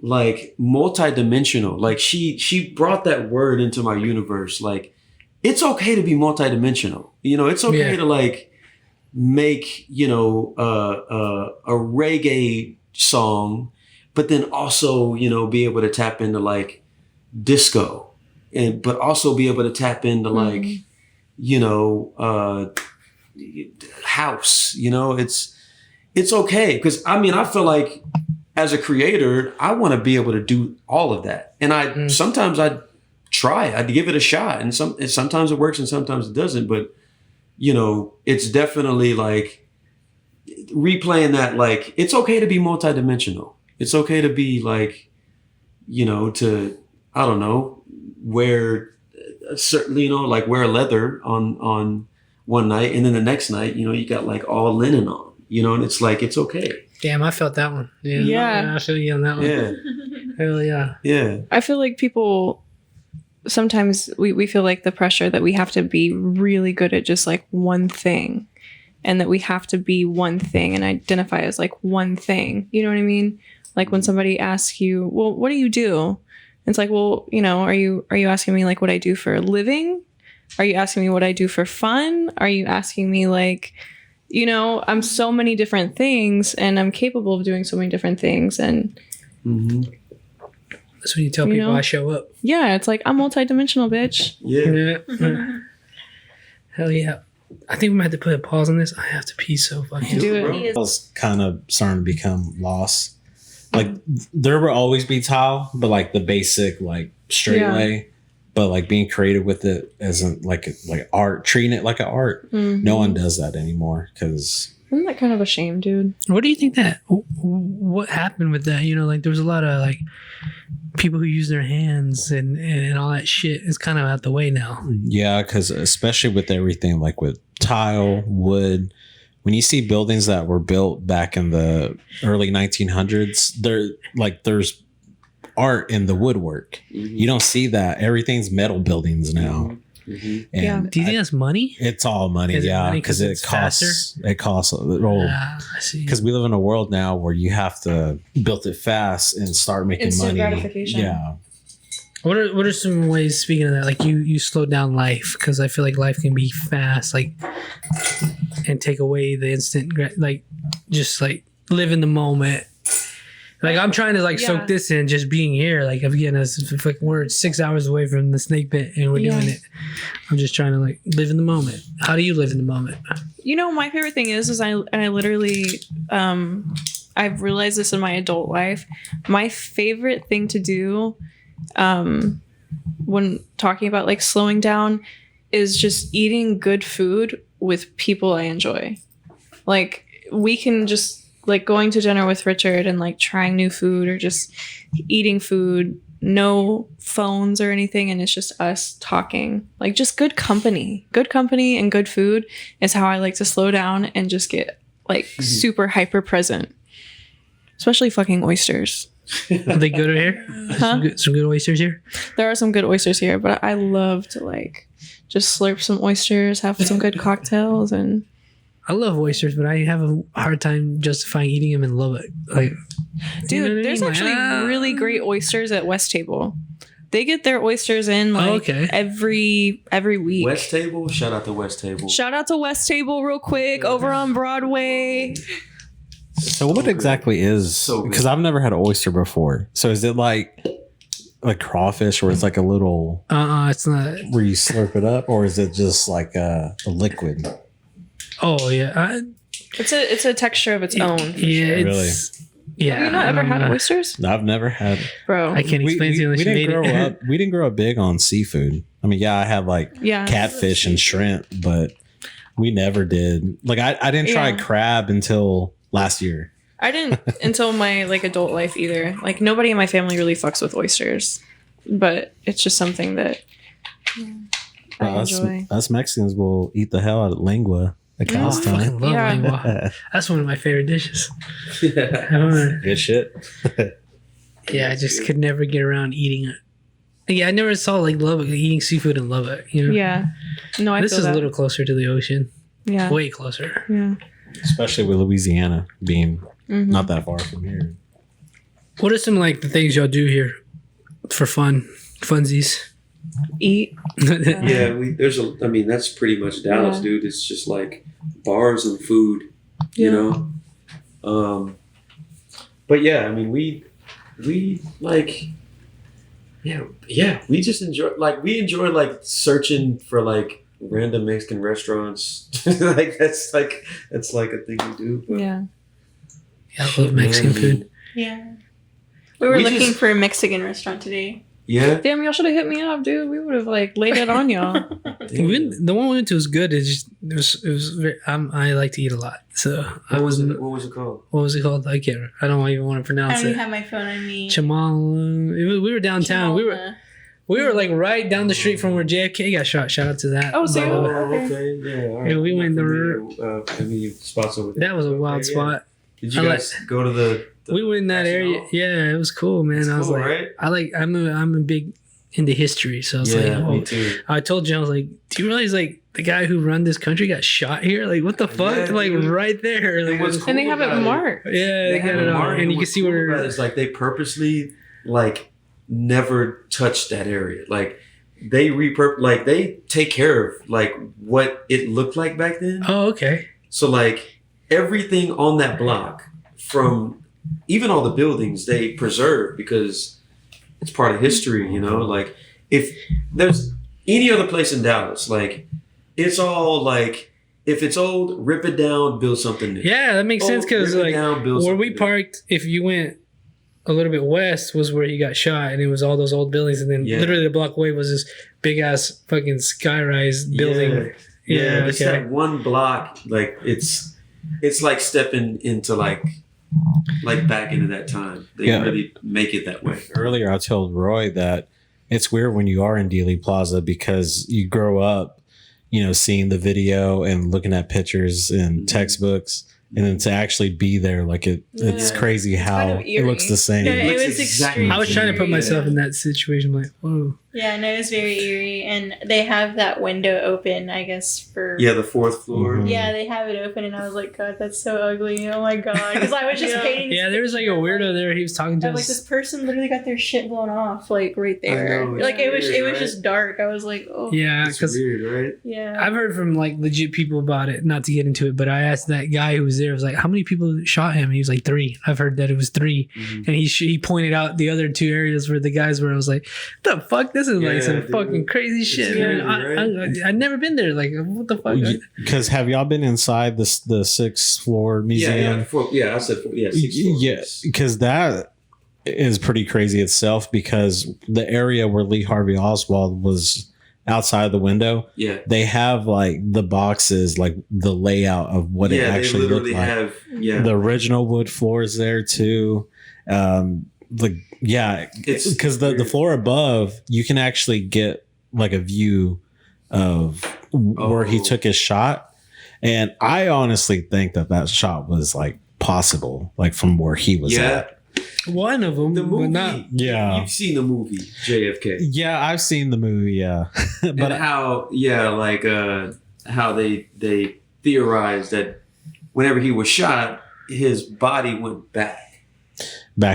multidimensional. Like she brought that word into my universe. Like, it's okay to be multidimensional. It's okay to like make, a reggae song, but then also, be able to tap into like disco but also be able to tap into like, house, it's okay. Because I feel like as a creator, I want to be able to do all of that. And sometimes I'd give it a shot, and sometimes it works and sometimes it doesn't. But, it's definitely like replaying that, like, it's okay to be multidimensional. It's okay to be like, I don't know, wear a leather on one night, and then the next night, you got like all linen on, and it's like, it's okay. Damn, I felt that one. Yeah. I'll show you on that one. Yeah. Hell yeah. Yeah. I feel like people sometimes we feel like the pressure that we have to be really good at just like one thing, and that we have to be one thing and identify as like one thing. You know what I mean? Like when somebody asks you, well, what do you do? It's like, well, are you asking me like what I do for a living? Are you asking me what I do for fun? Are you asking me like, I'm so many different things, and I'm capable of doing so many different things. And that's when you tell people I show up. Yeah, it's like, I'm multidimensional, bitch. Yeah. Hell yeah. I think we might have to put a pause on this. I have to pee so fucking. Do bro. it. I was kind of starting to become lost. Like, there will always be tile, but like the basic, like straight way. But like being creative with it isn't like art, treating it like an art. No one does that anymore. Because isn't that kind of a shame, dude? What do you think what happened with that? Like there was a lot of like people who use their hands and all that shit is kind of out the way now. Yeah, because especially with everything like with tile, wood, when you see buildings that were built back in the early 1900s, there's art in the woodwork. You don't see that. Everything's metal buildings now. And do you think that's money? It's all money, because it costs. It costs. I see. Because we live in a world now where you have to build it fast and start making Instant money. gratification. Yeah. What are some ways, speaking of that, like you slow down life? Because I feel like life can be fast, like, and take away the instant, like, just like live in the moment. Like I'm trying to like soak this in, just being here. Like again, we're 6 hours away from the snake pit and we're doing it. I'm just trying to like live in the moment. How do you live in the moment? My favorite thing is I literally, I've realized this in my adult life. My favorite thing to do, when talking about like slowing down, is just eating good food with people I enjoy. Like we can just like going to dinner with Richard and like trying new food or just eating food, no phones or anything. And it's just us talking, like just good company and good food is how I like to slow down and just get like super hyper present, especially fucking oysters. Are they good here? Huh? Some good oysters here? There are some good oysters here, but I love to like just slurp some oysters, have some good cocktails. And I love oysters, but I have a hard time justifying eating them in Lubbock. Like, dude, there's actually really great oysters at West Table. They get their oysters in like every week. West Table? Shout out to West Table. Shout out to West Table real quick over on Broadway. So what exactly is, because I've never had an oyster before. So is it like crawfish where it's like a little, it's not, where you slurp it up, or is it just like a liquid? Oh yeah, it's a texture of its own. Yeah, really. Yeah. Have you not ever had oysters? I've never had. Bro, I can't explain to you unless you made it. We didn't grow up big on seafood. I mean, I had like catfish and shrimp, but we never did. Like I didn't try crab until last year. I didn't until my like adult life either. Like nobody in my family really fucks with oysters, but it's just something that I enjoy. Us Mexicans will eat the hell out of lengua at cow's I time. fucking love Yeah. lengua. That's one of my favorite dishes. Yeah. I don't know. Good shit. Yeah, I just could never get around eating it. Yeah, I never saw like Lubbock eating seafood in Lubbock. You know, Yeah. No, I this feel is that. a little closer to the ocean. Yeah. Way closer. Yeah. Especially with Louisiana being Mhm. not that far from here. What are some like the things y'all do here for funsies? Eat. Yeah, I mean, that's pretty much Dallas, Yeah. dude. It's just like bars and food, you know? But yeah, I mean, we like, yeah, we just enjoy, we enjoy like searching for like random Mexican restaurants. Like, that's like a thing we do. But Yeah. Yeah, I love Mexican food. Yeah. We were We looking just- for a Mexican restaurant today. Yeah. Damn, y'all should have hit me up, dude. We would have like laid it on y'all. The one we went to was good. It was very, I like to eat a lot, so I What was wasn't. it? What was it called? What was it called? I can't. I don't even want to I pronounce don't even it. have my phone on me. Chamal. We were downtown. Chimalna. We were like right down the street from where JFK got shot. Shout out to that. Oh, so But, Okay. Yeah. All right. Yeah, we went spots over there. that was a wild Yeah. spot. Did you I guys go to the We went in that area. Arsenal? Yeah, it was cool, man. It's I was cool, like, right? I'm a big into history, so I was Yeah, like, me oh. too. I told John, I was like, do you realize like the guy who run this country got shot here? Like, what the fuck? Yeah, Like dude. right there. Like, And what's And they have it about marked. yeah, they got have it a on, mark, and you can what's see cool where. about it is like they purposely like never touched that area. Like they they take care of like what it looked like back then. Oh, okay. So like everything on that block, from even all the buildings, they preserve because it's part of history. You know, like if there's any other place in Dallas, like it's all like if it's old, rip it down, build something new. Yeah, that makes sense because Rip it like down, build where we something new. parked, if you went a little bit west, was where he got shot, and it was all those old buildings, and then Yeah. literally a block away was this big ass fucking skyrise building. Yeah, Yeah, just okay. that one block, like it's like stepping into like back into that time. They Yeah. really make it that way. Earlier, I told Roy that it's weird when you are in Dealey Plaza because you grow up, seeing the video and looking at pictures and textbooks, and then to actually be there, like it's Yeah. crazy how kind of it looks eerie. the same. Yeah, it looks was exactly extreme. I was trying to put Yeah. myself in that situation. I'm like, whoa. Yeah, no, it was very eerie, and they have that window open, I guess, for. Yeah, the fourth floor. Mhm. Yeah, they have it open, and I was like, God, that's so ugly. Oh my God. Because I was just Yeah. painting. Yeah, there was like a weirdo there. He was talking to I'm like, us. this person literally got their shit blown off, like right there. know, it's Like it was weird, just dark. I was like, oh Yeah, It's because weird, right? yeah. I've heard from like legit people about it. Not to get into it, but I asked that guy who was there. I was like, "How many people shot him?" And he was like, 3. I've heard that it was 3, and he pointed out the other 2 areas where the guys were. I was like, "The fuck? This is like Yeah, some dude. fucking crazy shit." crazy, man. right? I've never been there. Like, what the fuck? Because have y'all been inside the 6th floor museum? I said four, yeah, 6 floors. Yeah, because that is pretty crazy itself. Because the area where Lee Harvey Oswald was outside the window, Yeah. they have like the boxes, like the layout of what it Yeah, they actually looked literally like. have The original wood floors there too. It's Because the weird. floor above, you can actually get like a view of where he Oh. took his shot. And I honestly think that shot was like possible, like from where he was Yeah. at. One of them, The movie. but not. Yeah. You've seen the movie JFK. Yeah, I've seen the movie, yeah. And but how how they theorized that whenever he was shot, his body went back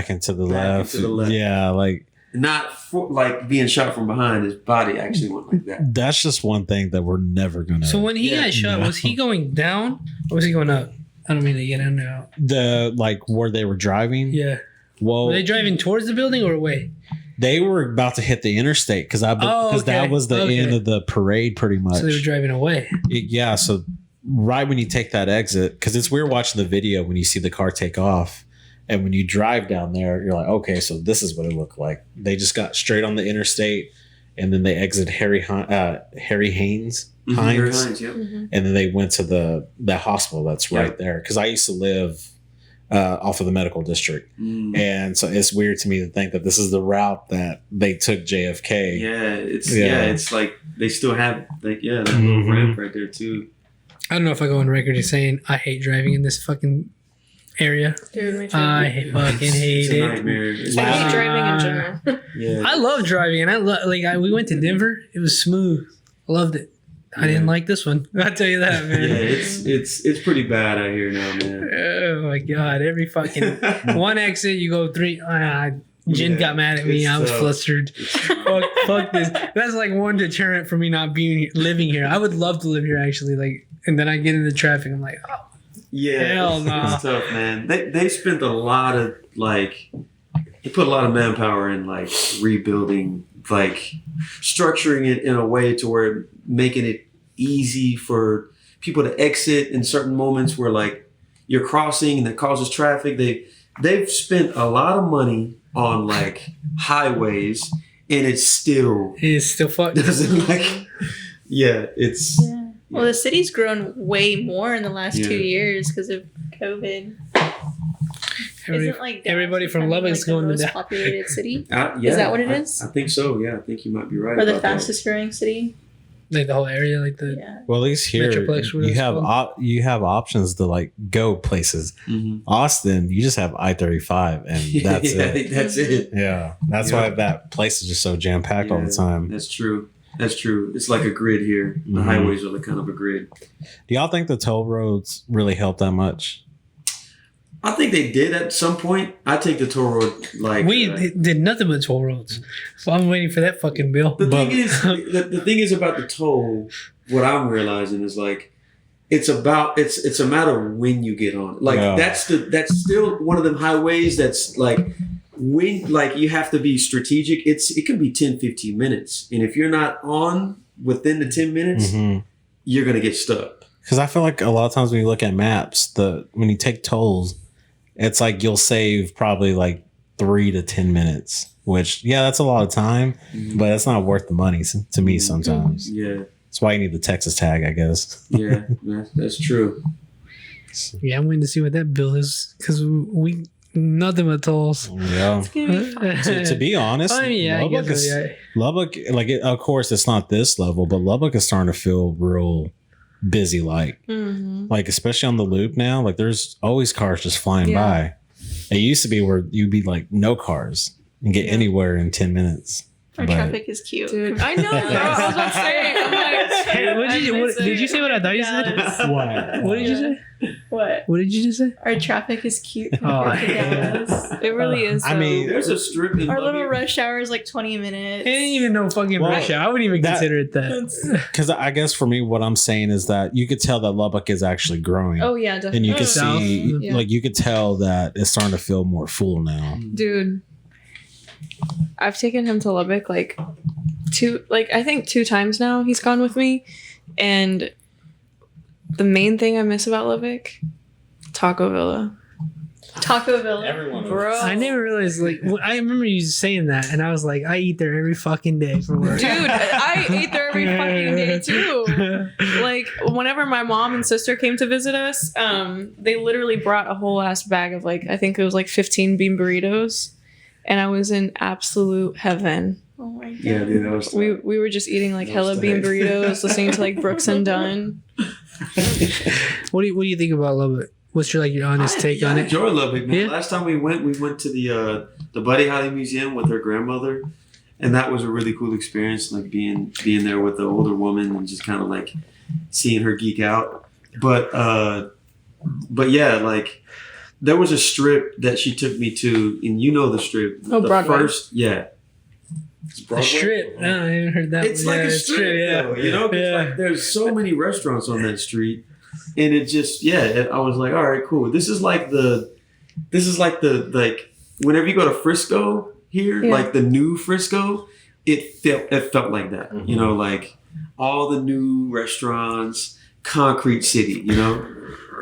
into the Back left. into the left. Yeah, like not for, like being shot from behind. His body actually went like that. that's just one thing that we're never gonna So when he Yeah. got shot, No. was he going down or was he going up? I don't mean to get in and out. the like where they were driving. Yeah. Well, Were they driving towards the building or away? they were about to hit the interstate because Oh, that okay. was the Okay. end of the parade, pretty much. So they were driving away. Yeah, so right when you take that exit, because it's weird watching the video when you see the car take off, and when you drive down there, you're like, okay, so this is what it looked like. They just got straight on the interstate, and then they exit Harry Hines, Harry Hines, yep. and then they went to the hospital that's right there. Because I used to live off of the medical district. And so it's weird to me to think that this is the route that they took JFK. It's like they still have that little ramp right there too. I don't know if I go on record as saying I hate driving in this fucking area. Dude, I fucking hate it. Nightmare. I hate driving in general. I love driving, and we went to Denver. It was smooth. I loved it. I didn't like this one. I'll tell you that, man. Yeah, it's pretty bad out here now, man. Oh my god! Every fucking one exit you go three. Jen got mad at me. I was flustered. Fuck this. That's like one deterrent for me not living here. I would love to live here actually. And then I get into traffic. I'm like, oh. Yeah, hell no. It's tough, man. They spent a lot of they put a lot of manpower in rebuilding, structuring it in a way to where making it easy for people to exit in certain moments where you're crossing and that causes traffic. They've spent a lot of money on highways, and it's still fucked. Doesn't it's. Yeah. Well, the city's grown way more in the last 2 years because of COVID. Isn't everybody from Lubbock's going to the most populated city? Is that what it is? I think so. Yeah, I think you might be right. Or the fastest growing city? The whole area, Well, at least here Metroplex, you have options to go places. Austin, you just have I-35, and that's it. That's it. Yeah, that's why that place is just so jam packed all the time. That's true. It's like a grid here. The highways are kind of a grid. Do y'all think the toll roads really help that much? I think they did at some point. I take the toll road we did nothing but toll roads, so I'm waiting for that fucking bill. The thing is about the toll. What I'm realizing is it's a matter of when you get on. That's still one of them highways that's when you have to be strategic. It can be 10, 15 minutes, and if you're not on within the 10 minutes, you're gonna get stuck. Because I feel like a lot of times when you look at maps, when you take tolls, it's you'll save probably 3 to 10 minutes, which that's a lot of time, but it's not worth the money to me sometimes. Yeah, that's why you need the Texas tag, I guess. Yeah, that's true. Yeah, I'm waiting to see what that bill is because we nothing but tolls. Yeah. It's gonna be fun. To be honest, Lubbock, of course, it's not this level, but Lubbock is starting to feel real busy, especially on the loop now. There's always cars just flying by. It used to be where you'd be no cars and get anywhere in 10 minutes. Our traffic is cute. Dude, I know. I was about to say. Did you say what I thought you said? What did you say? What? What did you just say? Our traffic is cute. It really is. I mean, there's a strip in our little rush hour is 20 minutes. It ain't even no fucking rush hour. I wouldn't even consider it that. Because I guess for me, what I'm saying is that you could tell that Lubbock is actually growing. Oh yeah, definitely. And you can see, you could tell that it's starting to feel more full now. Dude, I've taken him to Lubbock I think 2 times now. He's gone with me, and the main thing I miss about Lubbock, Taco Villa. Everyone, bro. I never realized. I remember you saying that, and I was like, I eat there every fucking day for work. Dude, I eat there every fucking day too. Whenever my mom and sister came to visit us, they literally brought a whole ass bag of I think it was 15 bean burritos, and I was in absolute heaven. Oh my god. Yeah, dude, that was we were just eating hella bean burritos, listening to Brooks and Dunn. What do you think about Lubbock? What's your honest take on it? I enjoy Lubbock, man. Yeah? Last time we went to the Buddy Holly Museum with her grandmother, and that was a really cool experience. Being there with the older woman and just kind of seeing her geek out. But yeah, there was a strip that she took me to, and the strip. Oh, the Broadway. The strip. No, I haven't heard that. It's a strip, though, there's so many restaurants on that street, and it just, I was like, all right, cool. This is like the whenever you go to Frisco here, the new Frisco, it felt like that, all the new restaurants, concrete city,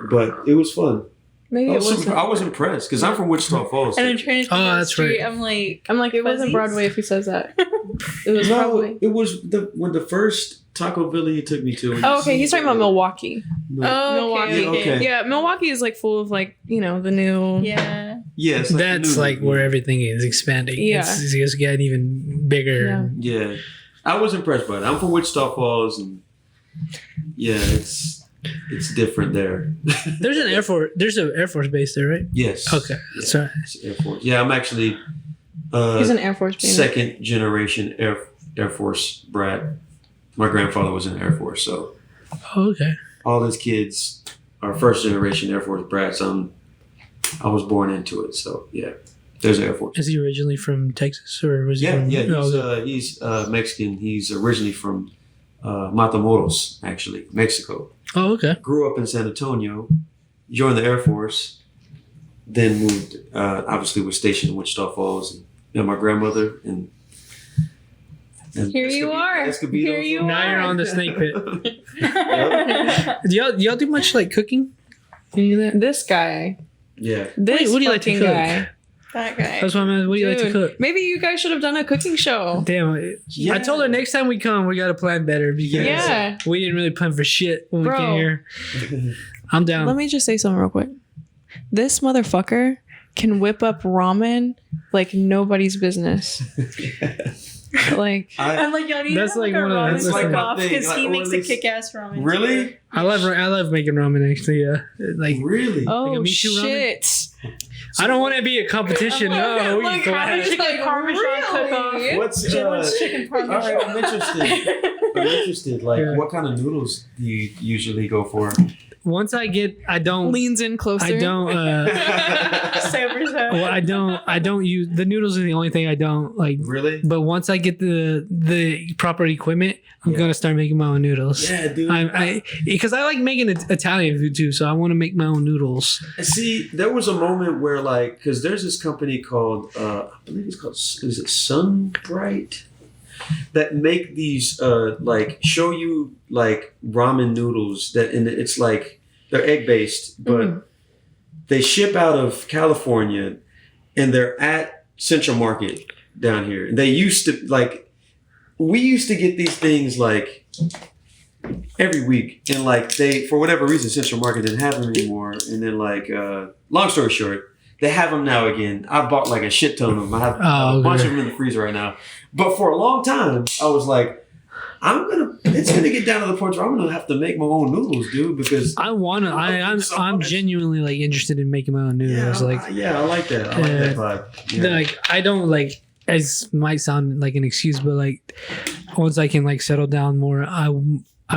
but it was fun. Maybe it wasn't. I was impressed because I'm from Wichita Falls. And I'm trying to think of the that's right. street. I'm like, it wasn't Fuzzies? Broadway if he says that. It was No, probably. it was when the first Taco Villa you took me to. Oh, okay. He's talking about Milwaukee. No. Oh, Milwaukee. okay, okay. Okay. Yeah, Milwaukee is like full of like the new. Yeah. Yeah, it's That's the new- like where everything is expanding. Yeah. It's getting even bigger. Yeah. Yeah, I was impressed by it. I'm from Wichita Falls, and yeah, it's different there. There's an Air Force. There's an Air Force base there, right? Yes. Okay, Yeah, sorry. it's Air Force. Yeah, I'm actually He's an Air Force baby. second generation Air Force brat. My grandfather was in the Air Force, so Oh, okay. all his kids are first generation Air Force brats. I was born into it, so yeah. There's Air Force. Is he originally from Texas or was he Yeah, from? yeah. Oh, He's Mexican. He's originally from Matamoros, actually, Mexico. oh, okay. Grew up in San Antonio, joined the Air Force, then moved. Obviously, was stationed in Wichita Falls, and met my grandmother. And Here you are. Escobedo. Here you Now are. you're on the snake pit. Yep. Do y'all do much like cooking? Any of that? This guy. Yeah. This what do you like to fucking cook? guy. That guy. That's what I'm asking. What do you like to Dude, cook? maybe you guys should have done a cooking show. Damn, Yeah. I told her next time we come, we got to plan better because Yeah. we didn't really plan for shit when Bro. we came here. I'm down. Let me just say something real quick. This motherfucker can whip up ramen like nobody's business. Like, I'm like, y'all need That's to have like like a one of ramen those- That's like cook-off my thing, because he like, makes or a at least- kick-ass ramen. Really? I love making ramen actually. Yeah, like Really? Like a oh Me Too ramen? shit. I don't want to be a competition. No, we Look, go how ahead. did you like Parmesan really? What's What's chicken all right, parmesan? I'm interested. I'm interested. Like, Yeah. what kind of noodles do you usually go for? Once I get, I don't. Leans in closer. I don't. Well, I don't use the noodles. Are the only thing I don't like. Really? But once I get the proper equipment, I'm Yeah. gonna start making my own noodles. Yeah, dude. Because I like making Italian food too, so I want to make my own noodles. See, there was a moment where, like, because there's this company called, I believe it's called, is it Sunbright? That make these, like, show you, like, ramen noodles that, and it's like, they're egg based, but they ship out of California and they're at Central Market down here. And they used to, like, we used to get these things, like, every week, and like they, for whatever reason, Central Market didn't have them anymore. And then, like, long story short, they have them now again. I bought like a shit ton of them. I have a bunch of them in the freezer right now. But for a long time, I was like, it's gonna get down to the point where I'm gonna have to make my own noodles, dude, because I want to. I'm genuinely like interested in making my own noodles. I like like that. I like that vibe. Yeah. like I don't like. As might sound like an excuse, but like once I can like settle down more, I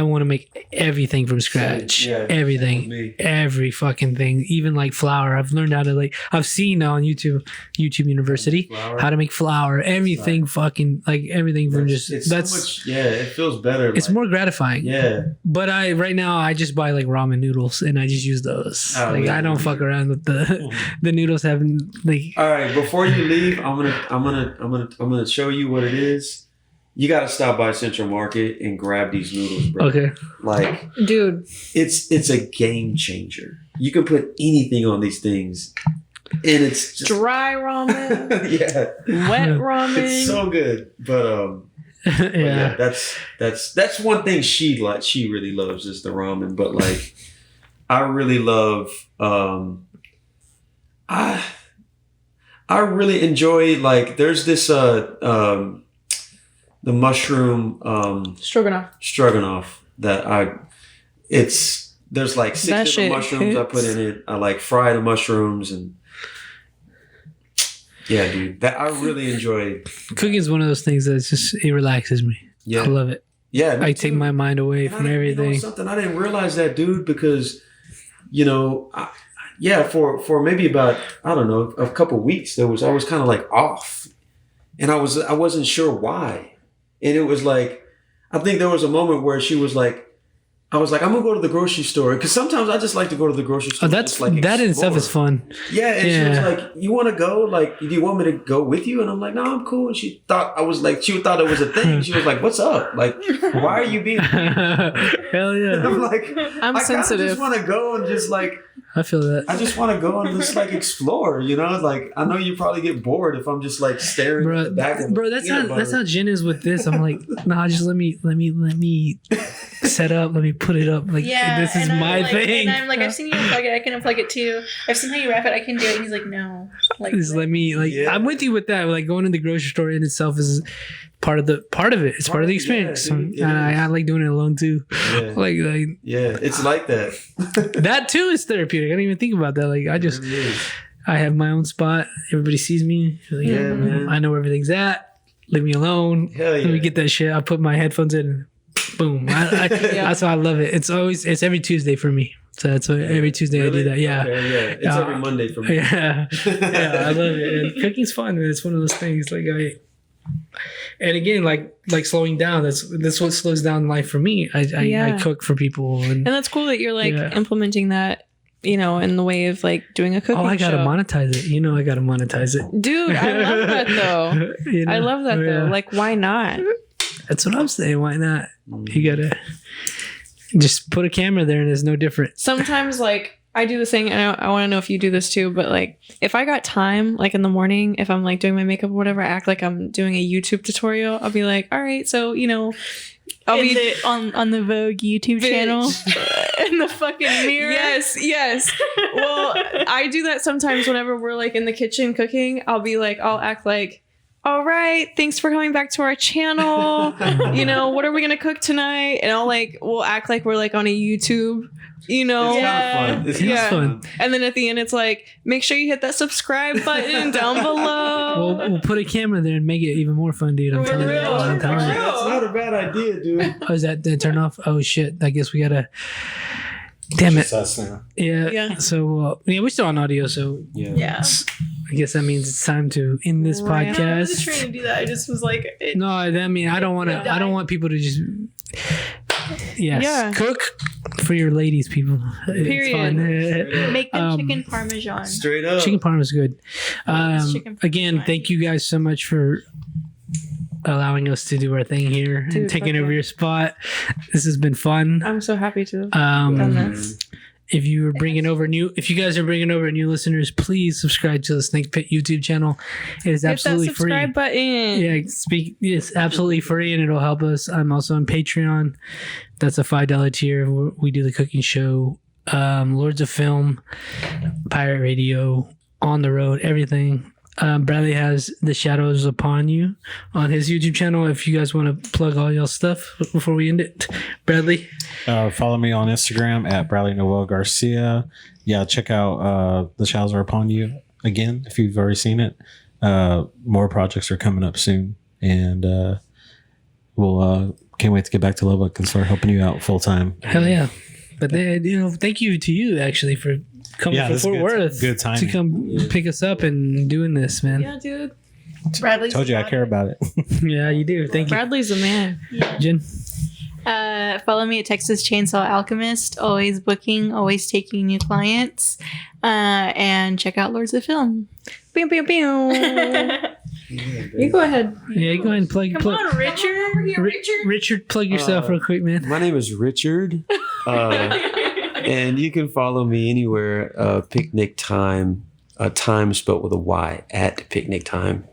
want to make everything from scratch. Yeah, everything, same with me. every fucking thing, even like flour. I've learned how to like. I've seen on YouTube University Flour. how to make flour. Everything, fucking like everything from just It's that's. so much, yeah, it feels better. It's like, more gratifying. Yeah. But right now I just buy like ramen noodles and I just use those. Oh, like yeah. I don't fuck around with the noodles having like. All right, before you leave, I'm gonna show you what it is. You got to stop by Central Market and grab these noodles, bro. Okay. Like, Dude. it's a game changer. You can put anything on these things, and it's just Dry ramen, yeah, wet ramen. it's so good. But Yeah. that's one thing she really loves is the ramen. But like, I really love I really enjoy, like, there's this the mushroom stroganoff that there's like 6 That different shit mushrooms I hits. put in it. I like fry the mushrooms, and yeah, dude, that I really enjoy. Cooking is one of those things that it relaxes me. Yeah, I love it. yeah. me I take too. my mind away And from you know everything. something, I didn't realize that, dude, because for maybe about, I don't know, a couple weeks I was kind of like off, and I wasn't sure why. And it was like, I think there was a moment where she was like, I was like, I'm gonna go to the grocery store, because sometimes I just like to go to the grocery store. Oh, that's just, like, that in itself is explore. fun. Yeah, and she Yeah. was like, "You want to go? Like, do you want me to go with you?" And I'm like, "No, I'm cool." And she thought she thought it was a thing. She was like, "What's up? Like, why are you being?" Hell yeah. I'm like, I'm I kinda sensitive. just want to go and just like I feel that. I just want to go and just like explore, you know. Like I know you probably get bored if I'm just like staring at the back of bro. That's how Jen is with this. I'm like, nah, just let me set up. Let me put it up. Like this is my thing. And I'm like, I've seen you unplug it. I can unplug it too. I've seen how you wrap it. I can do it. And he's like, no. Like, just let me. Like I'm with you with that. Like going to the grocery store in itself is part of it. It's part of the experience. And I like doing it alone too. Yeah. like it's like that. That too is therapeutic. I don't even think about that. Like I have my own spot. Everybody sees me. Like, man. I know where everything's at. Leave me alone. Hell yeah. Let me get that shit. I put my headphones in and boom. That's why I love it. It's every Tuesday for me. So that's why every Tuesday I do that. Yeah. Okay, it's every Monday for me. Yeah. I love it. And cooking's fun. And it's one of those things and again, like slowing down. That's what slows down life for me. I cook for people, and that's cool that you're like implementing that, you know, in the way of like doing a cooking. Oh, I gotta show. monetize it. You know, I gotta monetize it, dude. I love that though. You know? I love that though. Like, why not? That's what I'm saying. Why not? You gotta just put a camera there, and it's no different. Sometimes, like, I do this thing, and I want to know if you do this too, but like if I got time, like in the morning, if I'm like doing my makeup or whatever, I act like I'm doing a YouTube tutorial. I'll be like, all right, so, you know, I'll be on the Vogue YouTube channel in the fucking mirror. Yes. Well, I do that sometimes whenever we're like in the kitchen cooking. I'll act like, all right, thanks for coming back to our channel. You know, what are we gonna cook tonight? And we'll act like we're like on a YouTube. You know, it's kind of fun. It's fun. And then at the end, it's like, make sure you hit that subscribe button down below. We'll put a camera there and make it even more fun, dude. I'm telling you. That's not a bad idea, dude. Oh, is that turn off? Oh shit! I guess we gotta. Damn it. Yeah. So we're still on audio, so Yeah. I guess that means it's time to end this podcast. I wasn't trying to do that. I just was like, No, I mean I don't want to. I don't want people to just. Cook for your ladies, people. Period. It's fun. make them chicken parmesan. Straight up. Chicken parm is good. Chicken Again, parm. thank you guys so much for allowing us to do our thing here and taking over your spot. This has been fun. I'm so happy to have done this. If you guys are bringing over new listeners, please subscribe to the Snake Pit YouTube channel. It is absolutely Hit that subscribe free. button. It's absolutely free and it'll help us. I'm also on Patreon. That's a $5 tier. We do the cooking show, Lords of Film, Pirate Radio, On the Road, everything. Bradley has The Shadows Upon You on his YouTube channel. If you guys want to plug all y'all stuff before we end it, Bradley. Follow me on Instagram at Bradley Garcia. Yeah, check out The Shadows Are Upon You again if you've already seen it. More projects are coming up soon, and we'll can't wait to get back to Lubbock and start helping you out full time. Hell yeah! But thank you to you actually for coming from Fort Worth to come pick us up and doing this, man. Yeah, dude. Bradley's Told you I care about it. Yeah, you do. Thank you. Bradley's a man. Jen. Follow me at Texas Chainsaw Alchemist. Always booking, always taking new clients. And check out Lords of Film. Pew, pew, pew. You go ahead. Yeah, go ahead and plug. Come on, Richard. Richard, plug yourself real quick, man. My name is Richard. And you can follow me anywhere. Picnic Time. Time spelled with a Y at Picnic Time.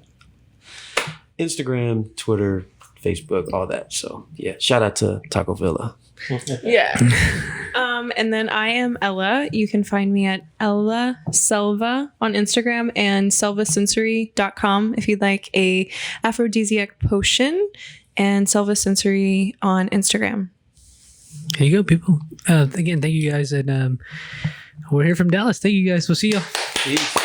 Instagram, Twitter, Facebook, all that. So yeah, shout out to Taco Villa. Yeah. And then I am Ella. You can find me at Ella Selva on Instagram and selvasensory.com if you'd like a aphrodisiac potion, and Selva Sensory on Instagram. Here you go, people. Again, thank you guys. And we're here from Dallas. Thank you guys. We'll see y'all. Peace.